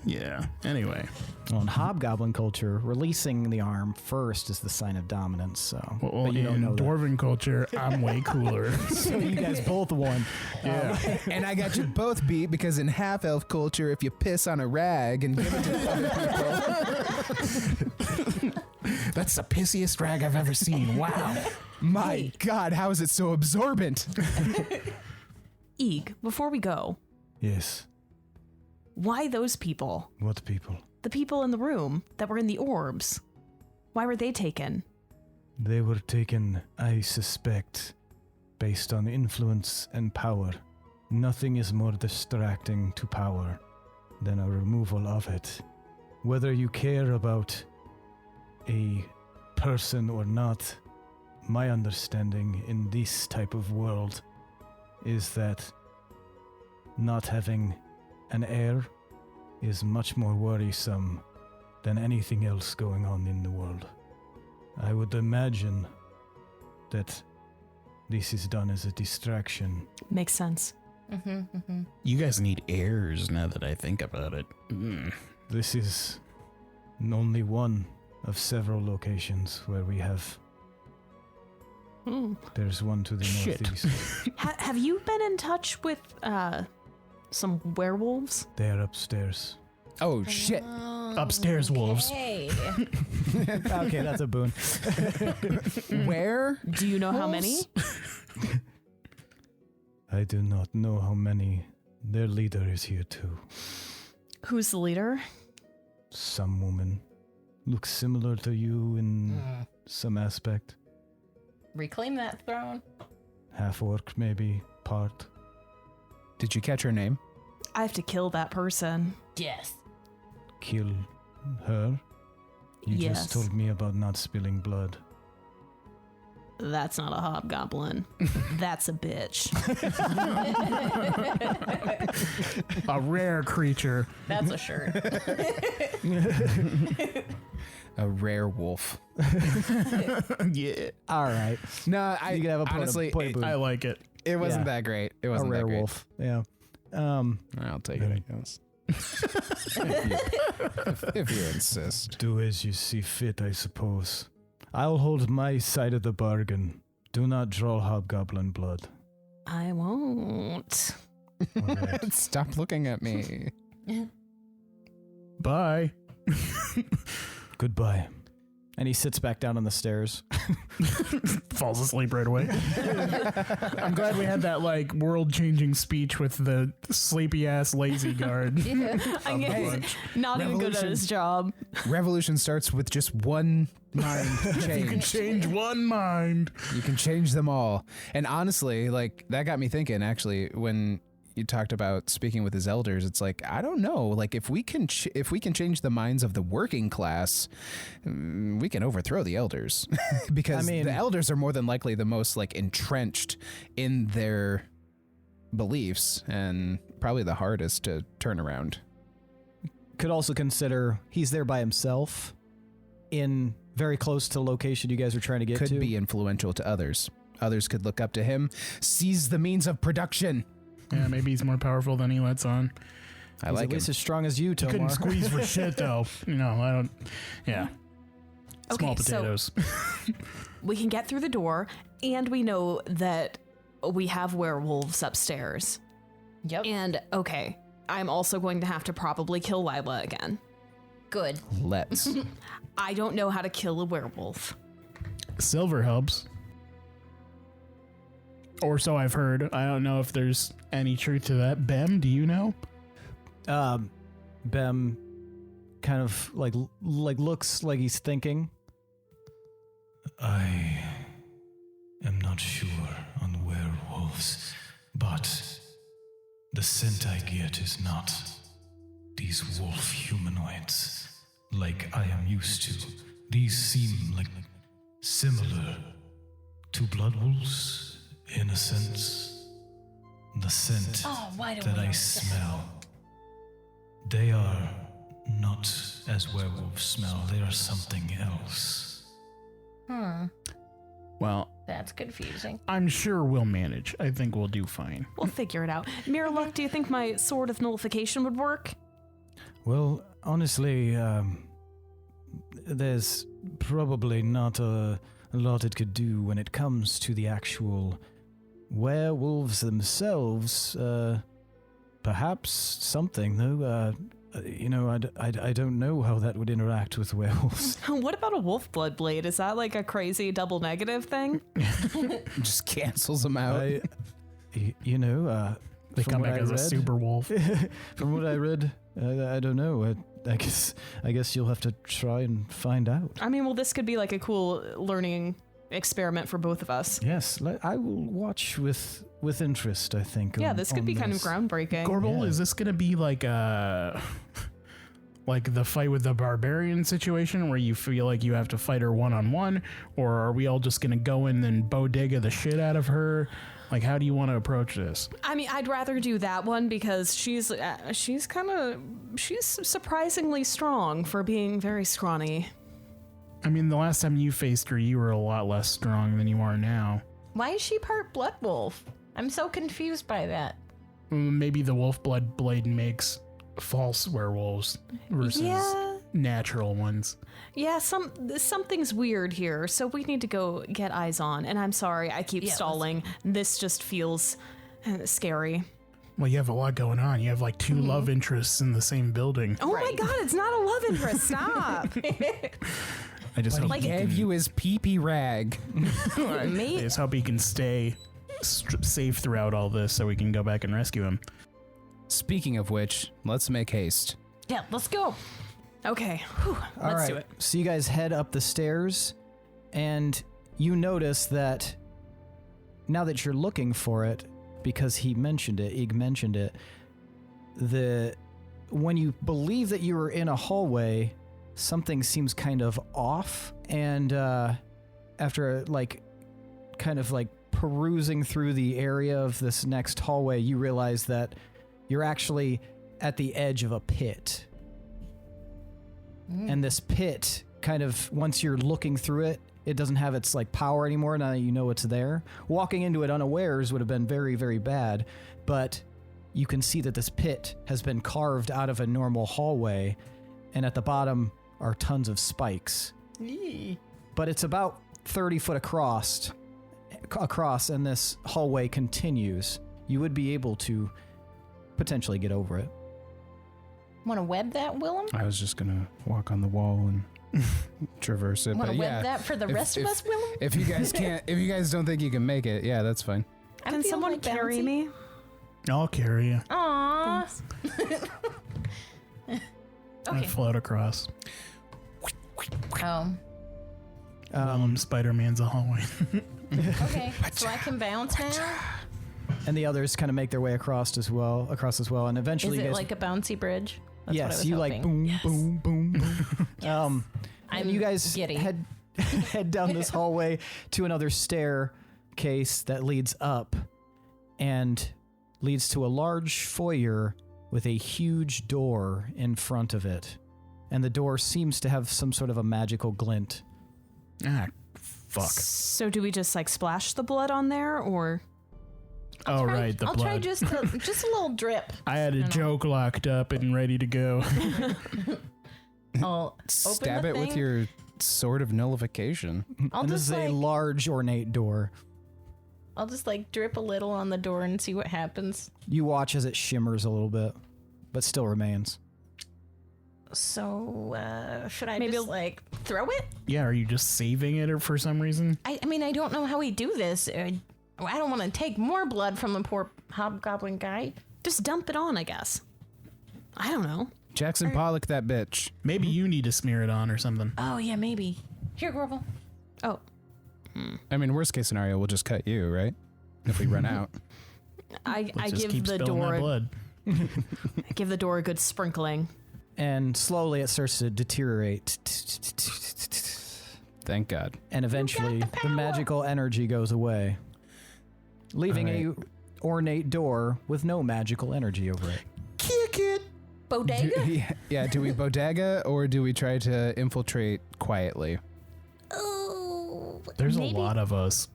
Yeah. Anyway. Well, in Hobgoblin culture, releasing the arm first is the sign of dominance. So, Well, but you don't know in Dwarven culture, I'm way cooler. that. So you guys both won. Yeah. And I got you both beat because in half-elf culture, if you piss on a rag and give it to other people... That's the pissiest rag I've ever seen. Wow. My God, how is it so absorbent? Eeg, before we go, Yes. why those people? What people? The people in the room that were in the orbs. Why were they taken? They were taken, I suspect, based on influence and power. Nothing is more distracting to power than a removal of it. Whether you care about a person or not, my understanding in this type of world is that not having an heir is much more worrisome than anything else going on in the world. I would imagine that this is done as a distraction. Makes sense. You guys need heirs now that I think about it. This is only one of several locations where we have. There's one to the Shit. northeast. Have you been in touch with some werewolves? They're upstairs. Oh, shit. Upstairs wolves. Hey. Okay, that's a boon. Where? Do you know how many? I do not know how many. Their leader is here too. Who's the leader? Some woman. Looks similar to you in some aspect. Reclaim that throne. Half-orc, maybe. Part. Did you catch her name? I have to kill that person. Yes. Kill her? You Yes. just told me about not spilling blood. That's not a hobgoblin. That's a bitch. A rare creature. That's a shirt. A rare wolf. Yeah. All right. No, I You can have a point honestly, of boon. I like it. it wasn't Yeah. that great. It A wasn't rare that great. wolf. Yeah. I'll take it, I guess. if you insist. Do as you see fit, I suppose. I'll hold my side of the bargain. Do not draw hobgoblin blood. I won't. All right. Stop looking at me. Bye. Goodbye. And he sits back down on the stairs. Falls asleep right away. I'm glad we had that like world-changing speech with the sleepy-ass lazy guard. I guess not even good at his job. Revolution starts with just one mind change. You can change one mind. You can change them all. And honestly, like that got me thinking actually when you talked about speaking with his elders, it's like, I don't know, like if we can change the minds of the working class, we can overthrow the elders because the elders are more than likely the most like entrenched in their beliefs and probably the hardest to turn around. Could also consider he's there by himself in very close to the location you guys are trying to get to. Could be influential to others. Others could look up to him, seize the means of production. Yeah, maybe he's more powerful than he lets on. I He's like at least him. as strong as you, Tomar. Couldn't squeeze for shit though. You know, I don't. Yeah. Small Okay, so- potatoes. We can get through the door, and we know that we have werewolves upstairs. Yep. And okay, I'm also going to have to probably kill Lila again. Good. Let's. I don't know how to kill a werewolf. Silver helps. Or so I've heard. I don't know if there's any truth to that. Bem, do you know? Bem kind of like looks like he's thinking. I am not sure on werewolves, but the scent I get is not these wolf humanoids like I am used to. These seem like similar to blood wolves in a sense. The scent why don't that we I know smell, they are not as werewolves smell. They are something else. Well, That's confusing. I'm sure we'll manage. I think we'll do fine. We'll figure it out. Mirlock, do you think my sword of nullification would work? Well, honestly, there's probably not a lot it could do when it comes to the actual werewolves themselves. Perhaps something, though. I don't know how that would interact with werewolves. What about a wolf blood blade? Is that like a crazy double negative thing? Just cancels them out. They from come what back I as a read- super wolf. From what I read, I don't know. I guess you'll have to try and find out. I mean, well, this could be like a cool learning experiment for both of us. Yes, I will watch with interest, I think. Yeah, on- this could on be kind of this. groundbreaking. Gorbel, Yeah. is this going to be like the fight with the barbarian situation where you feel like you have to fight her one-on-one, or are we all just going to go in and bodega the shit out of her? Like, how do you want to approach this? I mean, I'd rather do that one because she's surprisingly strong for being very scrawny. I mean, the last time you faced her, you were a lot less strong than you are now. Why is she part blood wolf? I'm so confused by that. Maybe the wolf blood blade makes false werewolves versus Yeah. natural ones. Yeah, something's weird here, so we need to go get eyes on. And I'm sorry, I keep stalling. This just feels scary. Well, you have a lot going on. You have like two love interests in the same building. Oh my god, it's not a love interest. Stop. I just hope Like- he Gave can, you his pee-pee rag. I Mate. just hope he can stay safe throughout all this so we can go back and rescue him. Speaking of which, let's make haste. Yeah, let's go. Okay, whew, All let's right, do it. so you guys head up the stairs, and you notice that now that you're looking for it, because Ig mentioned it, when you believe that you were in a hallway, something seems kind of off, and after kind of perusing through the area of this next hallway, you realize that you're actually at the edge of a pit. And this pit, kind of, once you're looking through it, it doesn't have its power anymore now that you know it's there. Walking into it unawares would have been very, very bad, but you can see that this pit has been carved out of a normal hallway, and at the bottom are tons of spikes. But it's about 30 foot across, and this hallway continues. You would be able to potentially get over it. Want to web that, Willem? I was just gonna walk on the wall and traverse it. Want But to yeah, web that for the rest of us, Willem? if you guys can't, if you guys don't think you can make it, yeah, that's fine. Can someone carry me? I'll carry you. Aww. I float across. Oh, Spider-Man's a hallway. okay. So I can bounce now? And the others kind of make their way across as well, and Is eventually it you guys. like a bouncy bridge? That's what I Yes, was you hoping. like boom, boom, boom, boom. I'm And you guys giddy. head down this hallway to another staircase that leads up and leads to a large foyer with a huge door in front of it. And the door seems to have some sort of a magical glint. Ah, fuck. So do we just like splash the blood on there, or? Oh, right, the I'll blood. try just a little drip. I had a joke locked up and ready to go. I'll Stab the it with thing. your sword of nullification. I'll And this just is a like large, ornate door. I'll just like drip a little on the door and see what happens. You watch as it shimmers a little bit, but still remains. So should I Maybe just like throw it? Yeah, are you just saving it or for some reason? I mean, I don't know how we do this. I don't want to take more blood from the poor hobgoblin guy. Just dump it on, I guess. I don't know. Jackson Pollock, that bitch. Maybe you need to smear it on or something. Oh yeah, maybe. Here, Gorbel. Oh, I mean, worst case scenario, we'll just cut you, right? If we run out. I Let's just give keep the spilling my door. blood. I give the door a good sprinkling. And slowly it starts to deteriorate. Thank God. And eventually the magical energy goes away, leaving a ornate door with no magical energy over it. Kick it! Bodega. Yeah, do we bodega or do we try to infiltrate quietly? Oh, There's maybe a lot of us.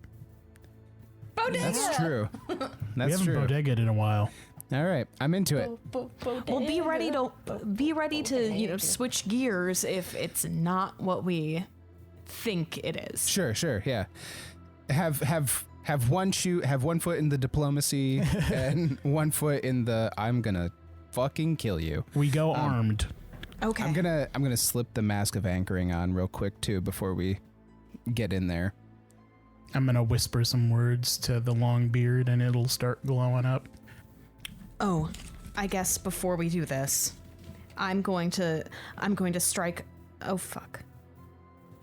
bodega. That's true. We That's haven't true. bodegaed in a while. All right, I'm into it. Well, be ready to switch gears if it's not what we think it is. Sure, yeah. Have one foot in the diplomacy and 1 foot in the I'm gonna fucking kill you. We go armed. Okay. I'm gonna slip the mask of anchoring on real quick too before we get in there. I'm gonna whisper some words to the long beard and it'll start glowing up. Oh, I guess before we do this, I'm going to strike. Oh fuck.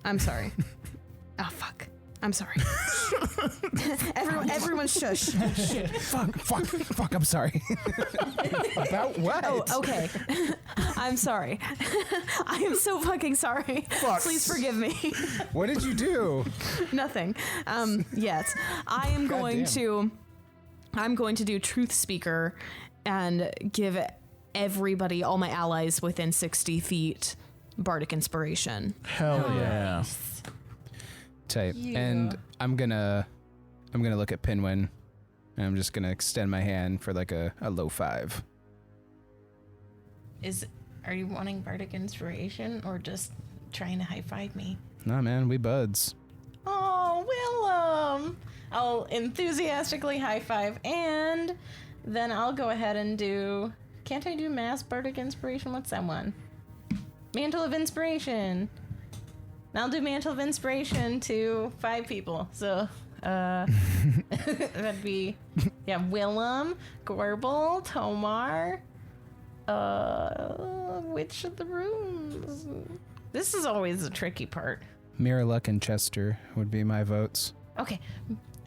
I'm sorry. Oh fuck. I'm sorry. Everyone shush. Shit. Fuck, I'm sorry. About what? Oh, okay. I'm sorry. I am so fucking sorry. Please forgive me. What did you do? Nothing. Yet. I'm going to do Truth Speaker and give everybody, all my allies within 60 feet, Bardic Inspiration. Hell yeah. Type. Yeah. And I'm gonna look at Pinwin and I'm just gonna extend my hand for like a low 5. Are you wanting Bardic Inspiration or just trying to high five me? Nah, man, we buds. Oh, Willem! I'll enthusiastically high five, and then I'll go ahead and do. Can't I do Mass Bardic Inspiration? What's that one? Mantle of Inspiration. And I'll do Mantle of Inspiration to 5 people. So, that'd be, Willem, Gorbel, Tomar. Which of the rooms? This is always the tricky part. Mirrorluck and Chester would be my votes. Okay,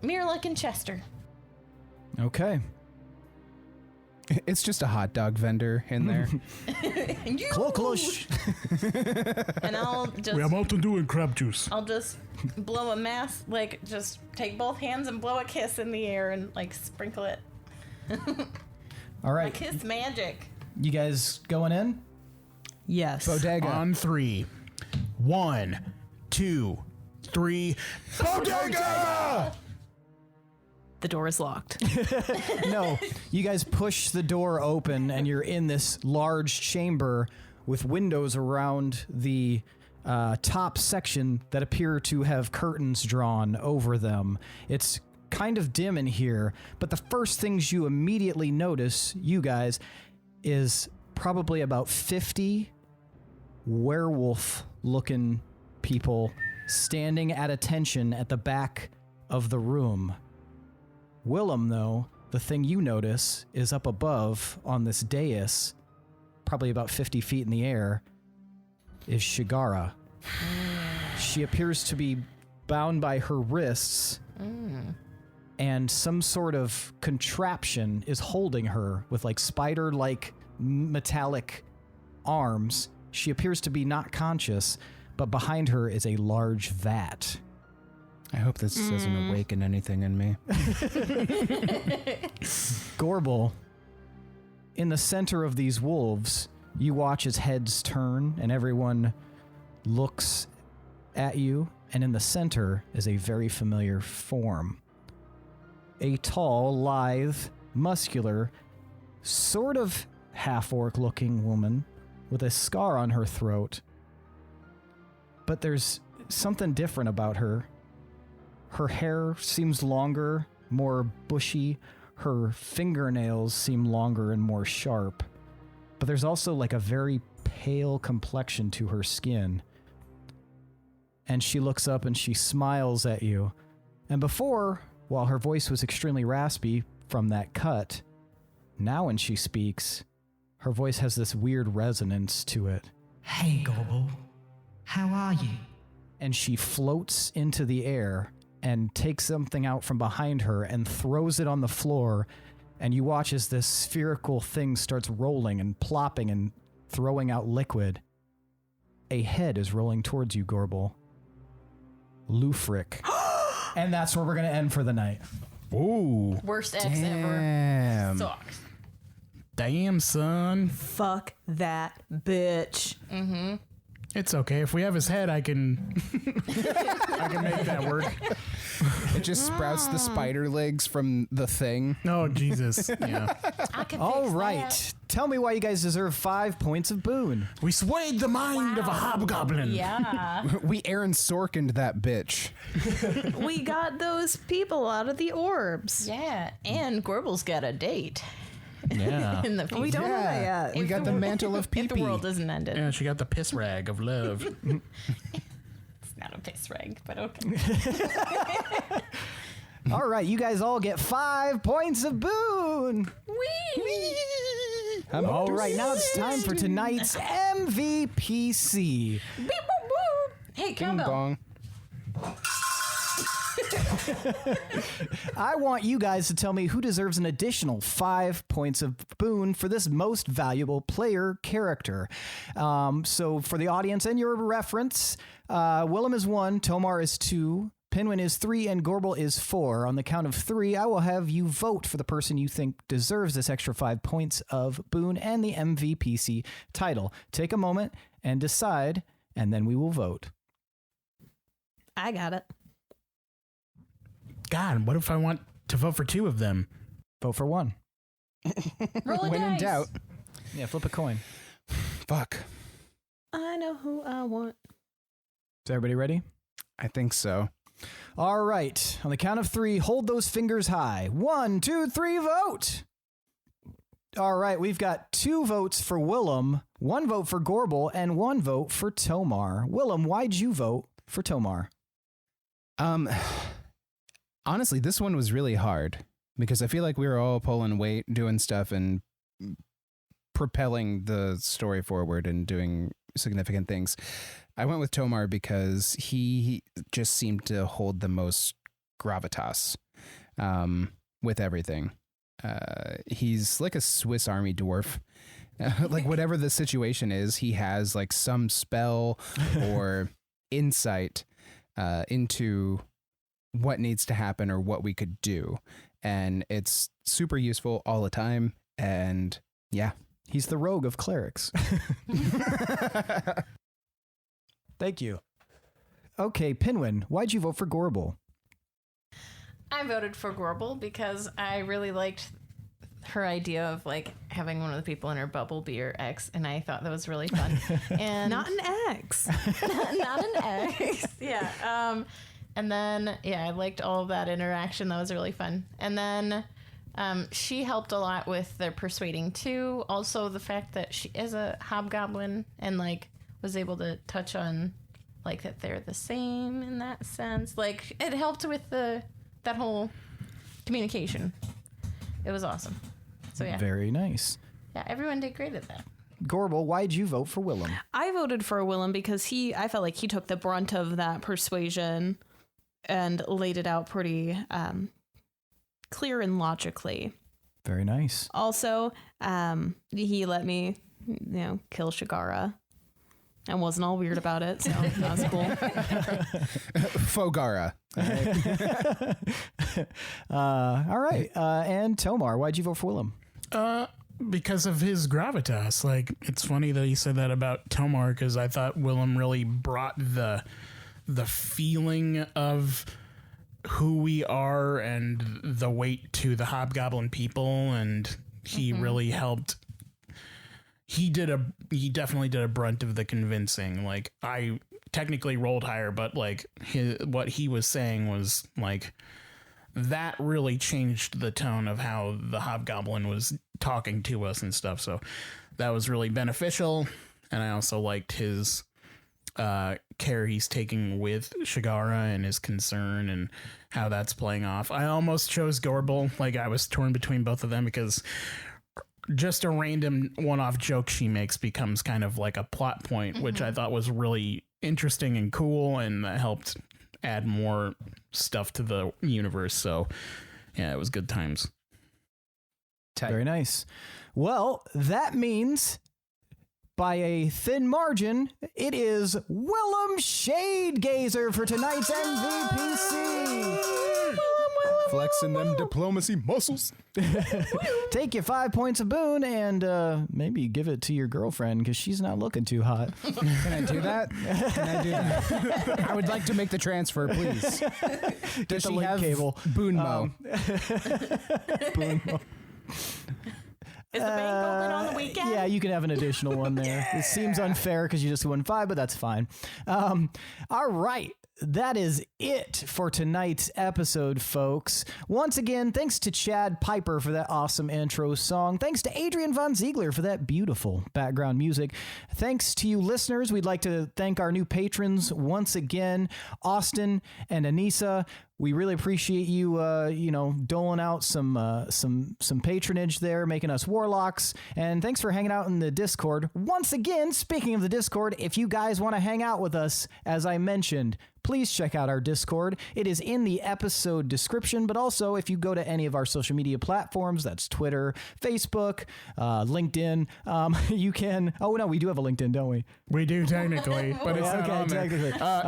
Mirrorluck and Chester. Okay. It's just a hot dog vendor in there. Close. And I'll just Mountain Dew and crab juice. I'll just blow a mass, like just take both hands and blow a kiss in the air and like sprinkle it. All right. Kiss magic. You guys going in? Yes. Bodega. On 3. 1, 2, 3. Bodega! The door is locked. No. You guys push the door open and you're in this large chamber with windows around the top section that appear to have curtains drawn over them. It's kind of dim in here, but the first things you immediately notice, you guys, is probably about 50 werewolf looking people standing at attention at the back of the room. Willem, though, the thing you notice is up above on this dais, probably about 50 feet in the air, is Shigara. She appears to be bound by her wrists, and some sort of contraption is holding her with like spider-like metallic arms. She appears to be not conscious, but behind her is a large vat. I hope this doesn't awaken anything in me. Gorbel, in the center of these wolves, you watch as heads turn and everyone looks at you, and in the center is a very familiar form. A tall, lithe, muscular, sort of half-orc looking woman with a scar on her throat. But there's something different about her. Her hair seems longer, more bushy. Her fingernails seem longer and more sharp. But there's also like a very pale complexion to her skin. And she looks up and she smiles at you. And before, while her voice was extremely raspy from that cut, now when she speaks, her voice has this weird resonance to it. Hey, Gorbel. How are you? And she floats into the air and takes something out from behind her and throws it on the floor, and you watch as this spherical thing starts rolling and plopping and throwing out liquid. A head is rolling towards you, Gorbel. Lufric. And that's where we're going to end for the night. Ooh. Worst X Damn. ever. Sucks. Damn, son. Fuck that bitch. It's okay. If we have his head, I can I can make that work. It just sprouts the spider legs from the thing. Oh, Jesus. Yeah. I can All fix right. that. Tell me why you guys deserve 5 points of boon. We swayed the mind of a hobgoblin. Yeah. We Aaron Sorkin'd that bitch. We got those people out of the orbs. Yeah. And Gorbel's got a date. Yeah. In the future. We don't know that yet. We got the mantle of If the pee-pee. world isn't ended. Yeah, she got the piss rag of love. It's not a piss rag, but okay. All right, you guys all get 5 points of boon. Whee! All right, now it's time for tonight's MVPC. Beep, boop, boop. Hey, Ding cowbell. dong. I want you guys to tell me who deserves an additional 5 points of boon for this most valuable player character. So for the audience and your reference, Willem is 1, Tomar is 2, Pinwin is 3, and Gorbel is 4. On the count of 3, I will have you vote for the person you think deserves this extra 5 points of boon and the MVPC title. Take a moment and decide, and then we will vote. I got it. God, what if I want to vote for 2 of them? Vote for 1. Roll a When in dice. doubt. Yeah, flip a coin. Fuck. I know who I want. Is everybody ready? I think so. All right. On the count of 3, hold those fingers high. 1, 2, 3, vote. All right. We've got 2 votes for Willem, 1 vote for Gorbel, and 1 vote for Tomar. Willem, why'd you vote for Tomar? Honestly, this one was really hard because I feel like we were all pulling weight, doing stuff, and propelling the story forward and doing significant things. I went with Tomar because he just seemed to hold the most gravitas with everything. He's like a Swiss Army dwarf. Like whatever the situation is, he has like some spell or insight into what needs to happen or what we could do. And it's super useful all the time. And yeah. He's the rogue of clerics. Thank you. Okay, Pinwin, why'd you vote for Gorbel? I voted for Gorbel because I really liked her idea of like having one of the people in her bubble be her ex, and I thought that was really fun. And Not an X. not an ex. Yeah. And then I liked all of that interaction. That was really fun. And then she helped a lot with the persuading too. Also the fact that she is a hobgoblin and like was able to touch on like that they're the same in that sense. Like it helped with that whole communication. It was awesome. So yeah. Very nice. Yeah, everyone did great at that. Gorbel, why'd you vote for Willem? I voted for Willem because I felt like he took the brunt of that persuasion and laid it out pretty clear and logically. Very nice. Also, he let me, kill Shigara and wasn't all weird about it, so that was cool. Fogara. All right. And Tomar, why'd you vote for Willem? Because of his gravitas. Like, it's funny that he said that about Tomar, because I thought Willem really brought the feeling of who we are and the weight to the hobgoblin people, and he really helped. He definitely did a brunt of the convincing. Like, I technically rolled higher, but like what he was saying was like that really changed the tone of how the hobgoblin was talking to us and stuff. So that was really beneficial. And I also liked his care he's taking with Shigara and his concern and how that's playing off. I almost chose Gorbel. Like, I was torn between both of them because just a random one-off joke she makes becomes kind of like a plot point, which I thought was really interesting and cool, and that helped add more stuff to the universe. So yeah, it was good times. Very nice. Well, that means by a thin margin, it is Willem Shadegazer for tonight's MVPC. Flexing them diplomacy muscles. Take your 5 points of boon and maybe give it to your girlfriend because she's not looking too hot. Can I do that? I would like to make the transfer, please. Does the she link have cable. Boonmo? Boon. Is the bank open on the weekend? Yeah, you can have an additional one there. It seems unfair because you just won 5, but that's fine. All right. That is it for tonight's episode, folks. Once again, thanks to Chad Piper for that awesome intro song. Thanks to Adrian Von Ziegler for that beautiful background music. Thanks to you listeners. We'd like to thank our new patrons once again, Austin and Anissa. We really appreciate you, doling out some patronage there, making us warlocks. And thanks for hanging out in the Discord. Once again, speaking of the Discord, if you guys want to hang out with us, as I mentioned, please check out our Discord. It is in the episode description, but also if you go to any of our social media platforms, that's Twitter, Facebook, LinkedIn, you can... Oh, no, we do have a LinkedIn, don't we? We do technically, but it's not on there.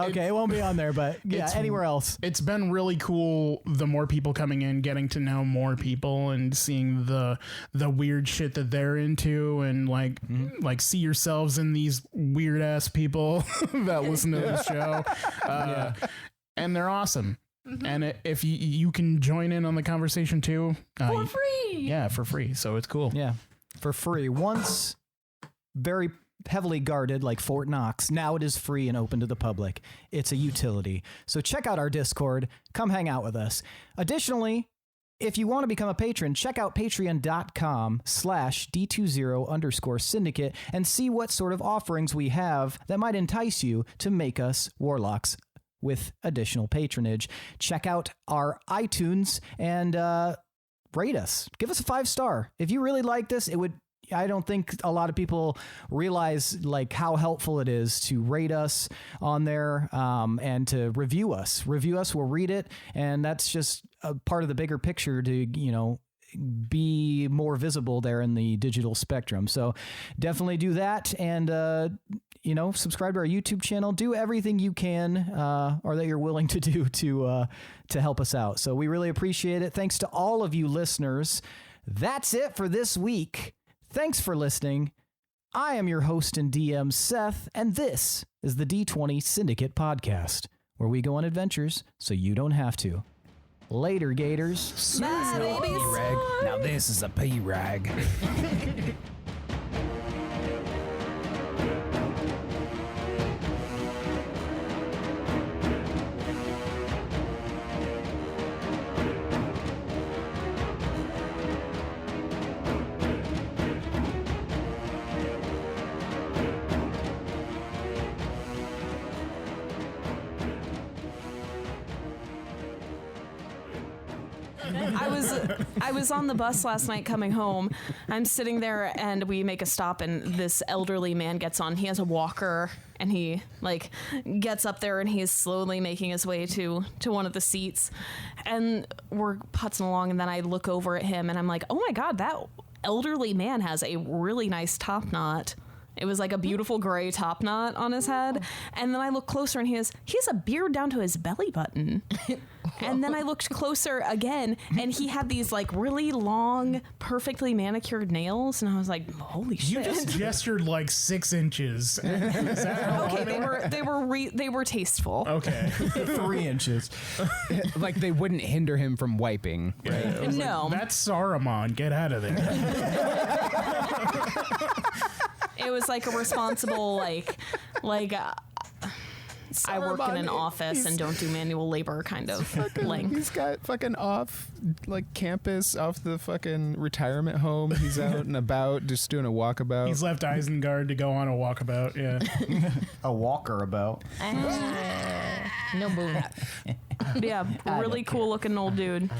Okay, it won't be on there, but yeah, anywhere else. It's been really cool. The more people coming in, getting to know more people and seeing the weird shit that they're into, and like see yourselves in these weird ass people that listen to the show. And they're awesome. And if you can join in on the conversation too, For free. Yeah, for free. So it's cool. Yeah, for free. Once very heavily guarded like Fort Knox, now it is free and open to the public. It's a utility. So check out our Discord. Come hang out with us. Additionally, if you want to become a patron, check out patreon.com/D20_syndicate and see what sort of offerings we have that might entice you to make us warlocks with additional patronage. Check out our iTunes and rate us. Give us a 5-star. If you really like this, I don't think a lot of people realize like how helpful it is to rate us on there and to review us. Review us, we'll read it, and that's just a part of the bigger picture to, be more visible there in the digital spectrum. So definitely do that, and subscribe to our YouTube channel. Do everything you can or that you're willing to do to help us out. So we really appreciate it. Thanks to all of you listeners. That's it for this week. Thanks for listening. I am your host and DM, Seth, and this is the D20 Syndicate Podcast, where we go on adventures so you don't have to. Later, Gators. Bye, babies. P-rag. Now this is a P-rag. I was on the bus last night coming home. I'm sitting there and we make a stop and this elderly man gets on. He has a walker and he like gets up there and he's slowly making his way to one of the seats. And we're putzing along and then I look over at him and I'm like, oh my God, that elderly man has a really nice top knot. It was like a beautiful gray top knot on his head. And then I look closer and he has a beard down to his belly button. And then I looked closer again and he had these like really long, perfectly manicured nails. And I was like, holy shit. You just gestured like 6 inches. Is that how Okay, long they were tasteful. Okay. 3 inches. Like they wouldn't hinder him from wiping. Right? No. That's Saruman. Get out of there. It was like a responsible like I work in an office and don't do manual labor kind of length. He's got fucking off like campus, off the fucking retirement home. He's out and about just doing a walkabout. He's left Isengard to go on a walkabout. Yeah. A walker about. No boom. Yeah, really cool looking old dude.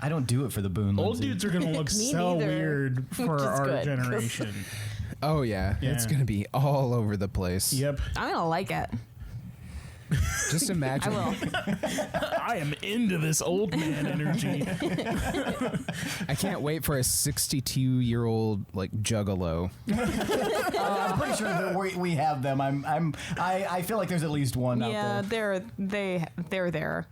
I don't do it for the boon. Old Lindsey. dudes are gonna look so neither. weird for Which is our good, 'cause- generation. Oh yeah, it's Yeah. gonna be all over the place. Yep. I'm gonna like it. Just imagine. I will. I am into this old man energy. I can't wait for a 62-year-old like juggalo. I'm pretty sure that we have them. I feel like there's at least one out Yeah, there. they're there.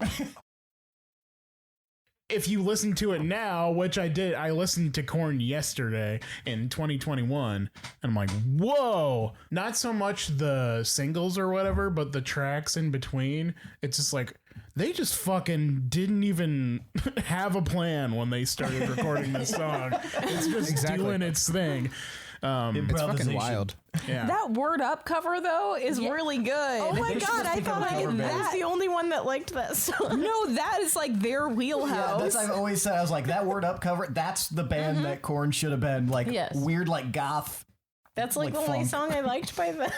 If you listen to it now, which I did, I listened to Korn yesterday in 2021, and I'm like, whoa! Not so much the singles or whatever, but the tracks in between. It's just like, they just fucking didn't even have a plan when they started recording this song. It's just doing its thing. It's fucking wild. Yeah. That Word Up cover though is really good. Oh my God, I thought I was the only one that liked this. No, that is like their Yeah, wheelhouse. that's I've always said. I was like, that Word Up cover. That's the band that Korn should have been. Like Yes. weird, like goth. That's like Like the only funk. song I liked by them.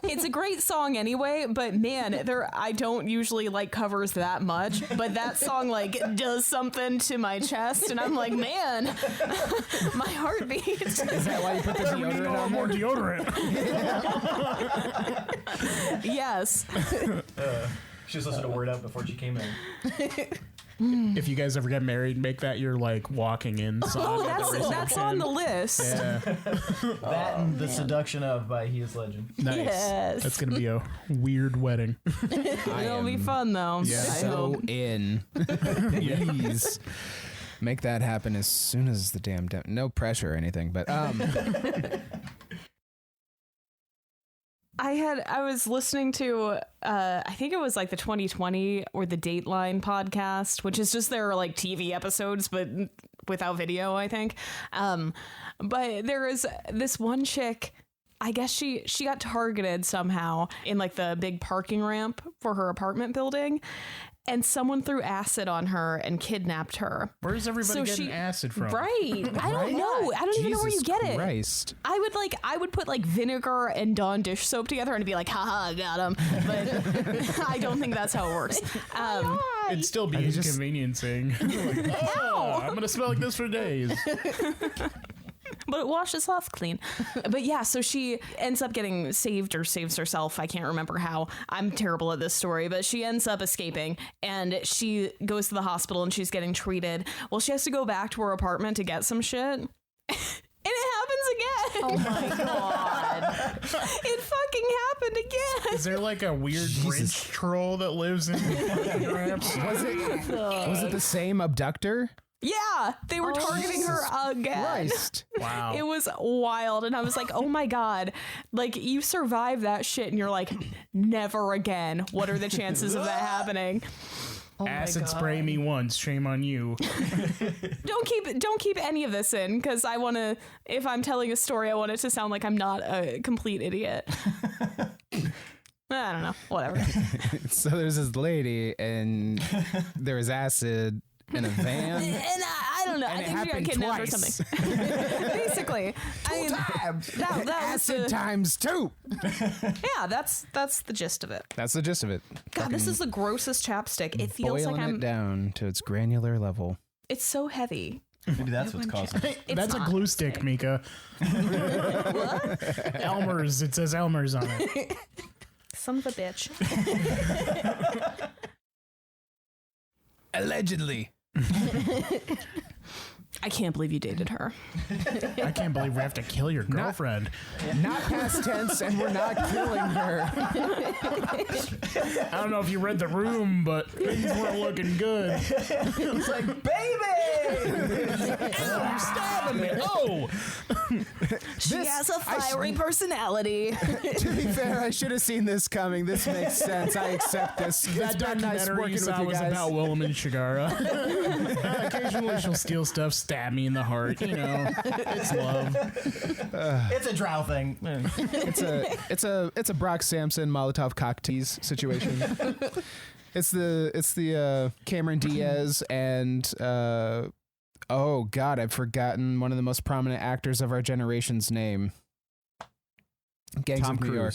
It's a great song anyway, but man, I don't usually like covers that much, but that song like does something to my chest and I'm like, man, my heartbeat. Is that why you put the deodorant on More there? deodorant. Yes. She was listening to Word Up before she came in. If you guys ever get married, make that your like walking in song. Oh, at the that's on the reception. list. Yeah, That and The Seduction of by He Is Legend. nice. Yes. That's gonna be a weird wedding. It'll be fun though. Yeah. I So hope. in. Please make that happen as soon as the damn no pressure or anything, but I was listening to I think it was like the 2020 or the Dateline podcast, which is just their like TV episodes but without video, I think. But there is this one chick, I guess she got targeted somehow in like the big parking ramp for her apartment building. And someone threw acid on her and kidnapped her. Where's everybody So getting she- acid from? Right. I don't know. I don't even know where you Jesus get it. Christ. I would put like vinegar and Dawn dish soap together and be like, haha, I got him. But I don't think that's how it works. It'd still be inconveniencing. Like, oh, I'm gonna smell like this for days. But it washes off clean. But yeah, so she ends up getting saved or saves herself. I can't remember how. I'm terrible at this story, but she ends up escaping and she goes to the hospital and she's getting treated. Well, she has to go back to her apartment to get some shit. And it happens again. Oh my God. It fucking happened again. Is there like a weird bridge troll that lives in the ramps? Was it the same abductor? Yeah, they were targeting her again. Christ. Wow. It was wild. And I was like, oh my God, like you survived that shit. And you're like, never again. What are the chances of that happening? Oh my Acid God. spray me once, shame on you. Don't keep any of this in because I want to, if I'm telling a story, I want it to sound like I'm not a complete idiot. I don't know. Whatever. So there's this lady and there was acid in a van. And I I don't know. And I it think she got happened kidnapped or twice. something. Basically. I mean, that was Acid times 2. yeah, that's the gist of it. That's the gist of it. God, this is the grossest chapstick. It feels Boiling like it down to its granular level. it's so heavy. Maybe that's what's causing it. That's not. a glue stick, Mika. Elmer's. It says Elmer's on it. Son of a bitch. Allegedly. I can't believe you dated her. I can't believe we have to kill your girlfriend. Not past tense, and we're not killing her. I don't know if you read the room, but things weren't looking good. It's like, baby! You're stabbing me. Oh! She has a fiery personality. To be fair, I should have seen this coming. This makes sense. I accept this. That It's been nice documentary working you with saw you was guys. about Willem and Shigara. Occasionally she'll steal stuff, stab me in the heart. You know, it's love. It's a drow thing. It's a Brock Sampson Molotov cocktease situation. It's the Cameron Diaz and oh god, I've forgotten one of the most prominent actors of our generation's name. Gangs Tom of New Cruise. York.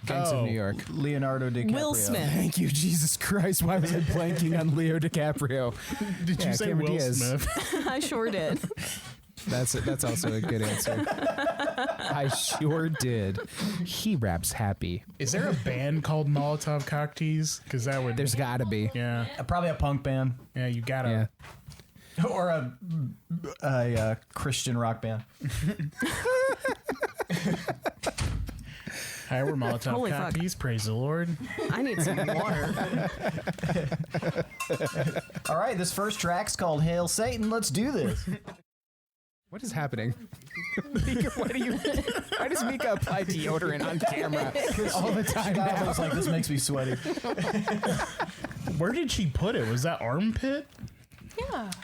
Gangs of New York. Leonardo DiCaprio. Will Smith. Thank you, Jesus Christ. Why was I blanking on Leo DiCaprio? Did you say Cameron Will Diaz. Smith? I sure did. That's it. That's also a good answer. I sure did. He raps happy. Is there a band called Molotov Cocktease? Because that would. There's gotta be. Yeah. Probably a punk band. Yeah, you gotta. Yeah. Or a Christian rock band. Hi, we're Molotov Holy fuck. Cocktease. Praise the Lord. I need some water. All right, this first track's called Hail Satan. Let's do this. What is happening? Mika, why does Mika apply deodorant on camera all the time I now? was like, this makes me sweaty. Where did she put it? Was that armpit?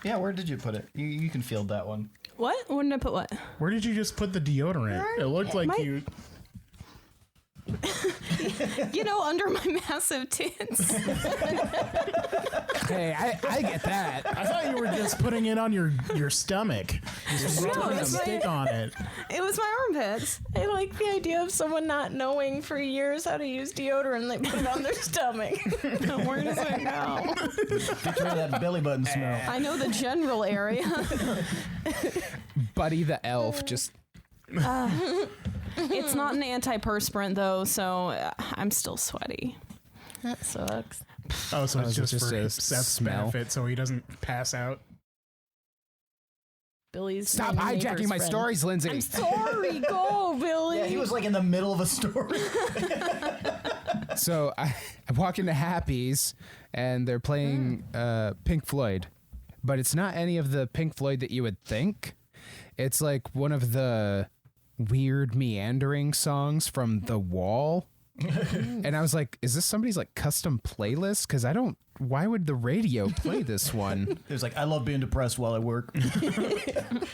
Yeah, where did you put it? You can field that one. What? When did I put what? Where did you just put the deodorant? It looked like you. You know, under my massive tits. Hey, I get that. I thought you were just putting it on your stomach. Just rubbing a it's my- stick on it. It was my armpits. I like the idea of someone not knowing for years how to use deodorant. They put it on their stomach. Where does it go? Get rid of that belly button smell. I know the general area. Buddy the elf just It's not an antiperspirant though, so I'm still sweaty. That sucks. Oh, so it's just for a Seth's smell. benefit, so he doesn't pass out. Billy's stop my hijacking neighbor's my friend. stories, Lindsay. I'm sorry. Go, Billy. Yeah, he was like in the middle of a story. So I walk into Happy's and they're playing Pink Floyd, but it's not any of the Pink Floyd that you would think. It's like one of the weird meandering songs from The Wall. And I was like, is this somebody's like custom playlist? Because why would the radio play this one? It was like, I love being depressed while I work.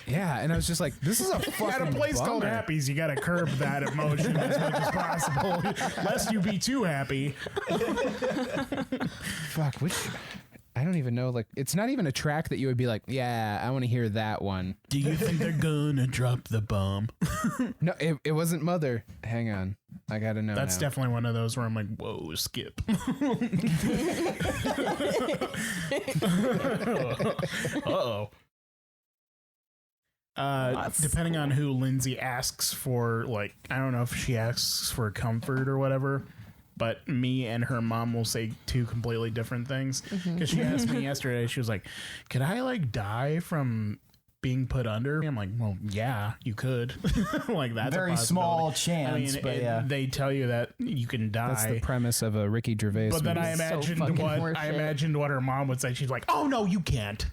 Yeah, and I was just like, this is a fucking At a place called bummer. Happy's, you gotta curb that emotion as much as possible, lest you be too happy. Fuck, which I don't even know. Like, it's not even a track that you would be like, yeah, I want to hear that one. Do you think they're gonna drop the bomb? No, it wasn't Mother. Hang on, I gotta know. That's now. definitely one of those where I'm like, whoa, skip. Uh-oh. Depending on who Lindsey asks for, like, I don't know if she asks for comfort or whatever, but me and her mom will say two completely different things. Because she asked me yesterday, she was like, could I, like, die from being put under? I'm like, well, yeah, you could. Like, that's Very a small possibility. chance, but yeah. They tell you that you can die. That's the premise of a Ricky Gervais. But then movie. I So imagined fucking what horseshit. her mom would say. She's like, "Oh no, you can't.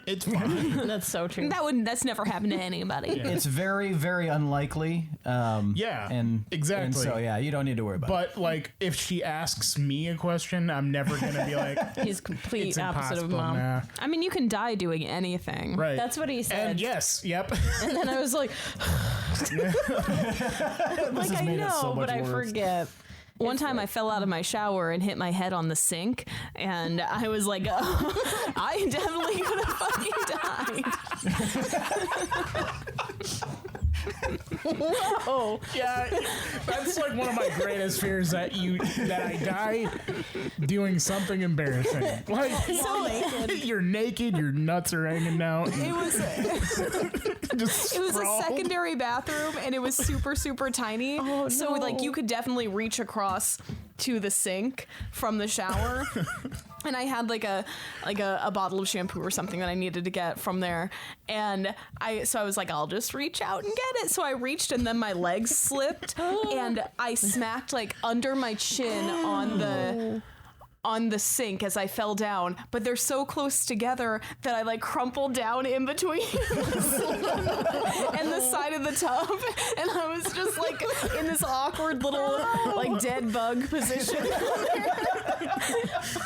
It's fine." That's so true. That's never happened to anybody. It's very, very unlikely. Yeah, and exactly. And so yeah, you don't need to worry about it. But like, if she asks me a question, I'm never gonna be like, He's complete "It's opposite of impossible." mom. Nah. I mean, you can die doing anything. Right. That's what he said. And yes, yep. And then I was like, This like has I made it know, so much but I worse. forget. One time I fell out of my shower and hit my head on the sink, and I was like, I definitely could have fucking died. Whoa. Yeah, that's like one of my greatest fears, that I die doing something embarrassing. Like, you're naked, your nuts are hanging out. It was a secondary bathroom, and it was super, super tiny. So like you could definitely reach across to the sink from the shower. And I had like a bottle of shampoo or something that I needed to get from there. And I was like, I'll just reach out and get it. So I reached, and then my legs slipped and I smacked like under my chin on the sink as I fell down, but they're so close together that I like crumpled down in between and the side of the tub, and I was just like in this awkward little like dead bug position,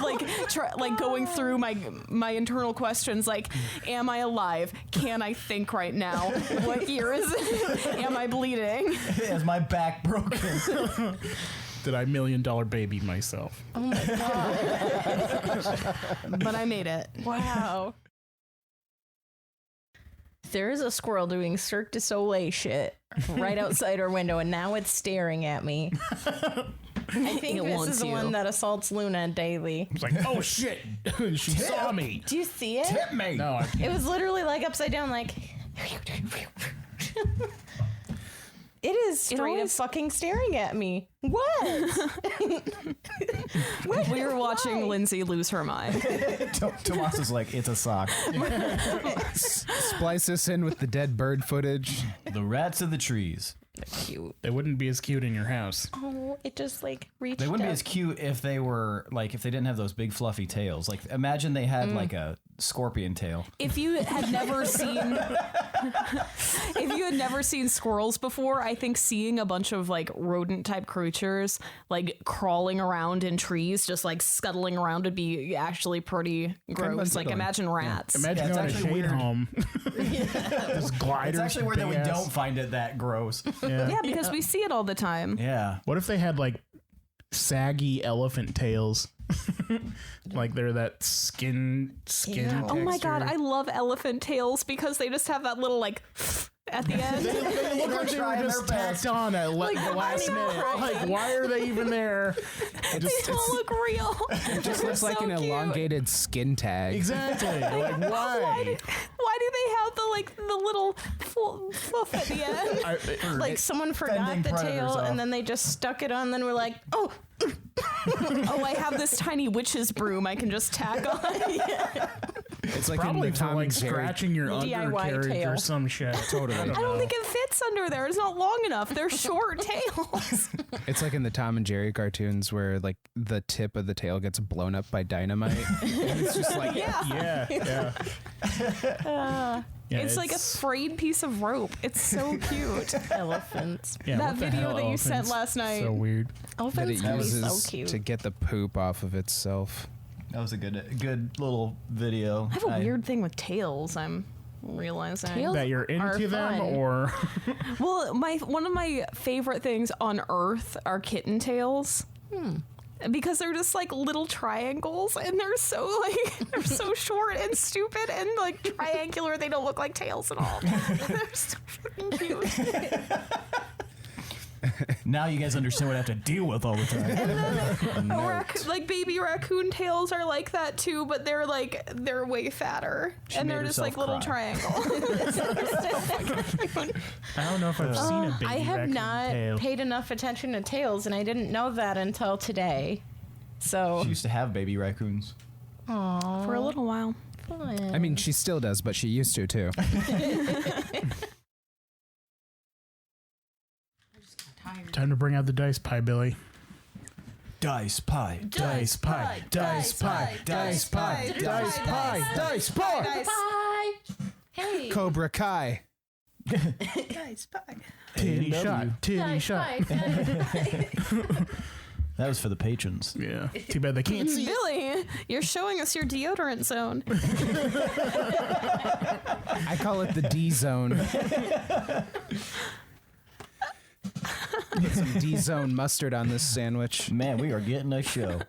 like going through my internal questions, like, am I alive? Can I think right now? What year is it? Am I bleeding? Is my back broken? Did I $1 million baby myself? Oh my god. But I made it. Wow. There is a squirrel doing Cirque du Soleil shit right outside our window, and now it's staring at me. I think It this wants is the you. one that assaults Luna daily. It's like, oh shit, she saw me. Do you see it? Tip me. No, I It can't. was literally like upside down, like. It is straight up fucking staring at me. What? We were watching Lindsey lose her mind. Tomas is like, it's a sock. Splice this in with the dead bird footage. The rats of the trees. Cute. They wouldn't be as cute in your house. Oh, it just like reached. They wouldn't be up. as cute if they were like, if they didn't have those big fluffy tails. Like, imagine they had like a scorpion tail. If you had never seen squirrels before, I think seeing a bunch of like rodent type creatures like crawling around in trees, just like scuttling around, would be actually pretty gross. Like, imagine rats. Imagine it's going to actually Shade weird. Home. Just gliders. It's actually weird that we big ass. don't find it that gross. Yeah, because we see it all the time. Yeah. What if they had like saggy elephant tails? Like they're that skin Yeah. Oh my god, texture. I love elephant tails because they just have that little like at the end. They look like they were trying just their tacked on at the last I know, minute. right? Like, why are they even there? They all look real. It just looks like so an cute. elongated skin tag. Exactly. Like, why? Why do they have the little fluff at the end? Like someone forgot fending the predators tail, off. and then they just stuck it on. Then we're like, oh, Oh, I have this tiny witch's broom I can just tack on. It's like Probably in the for Tom like and Jerry. scratching your DIY undercarriage tail. or some shit. Totally. I don't think it fits under there. It's not long enough. They're short tails. It's like in the Tom and Jerry cartoons where like the tip of the tail gets blown up by dynamite. And it's just like Yeah. Yeah. Yeah, It's like a frayed piece of rope. It's so cute. elephants. yeah, that what the video hell, that you sent elephants? last night. So weird. that Elephants it can be so uses cute. to get the poop off of itself. That was a good little video. I have a weird thing with tails, I'm realizing. Tails That you're are into them, fun. or Well, one of my favorite things on Earth are kitten tails. Because they're just like little triangles, and they're so short and stupid and like triangular. They don't look like tails at all. They're so fucking cute. Now you guys understand what I have to deal with all the time. Like baby raccoon tails are like that too, but they're way fatter, She and made they're just like herself little cry. triangles. I don't know if I've seen a baby I have raccoon not tail. paid enough attention to tails, and I didn't know that until today. So, She used to have baby raccoons. For a little while. fun. I mean, she still does, but she used to too. Time to bring out the dice pie, Billy. Dice pie. Dice pie. Dice pie. Dice pie. Dice pie. Dice pie. Bye. Hey. Cobra Kai. Guys, bye. Titty AEW. shot. Titty Dice shot. pie. That was for the patrons. Yeah. Too bad they can't see. Billy, you're showing us your deodorant zone. I call it the D zone. Put some D-Zone mustard on this sandwich. Man, we are getting a show.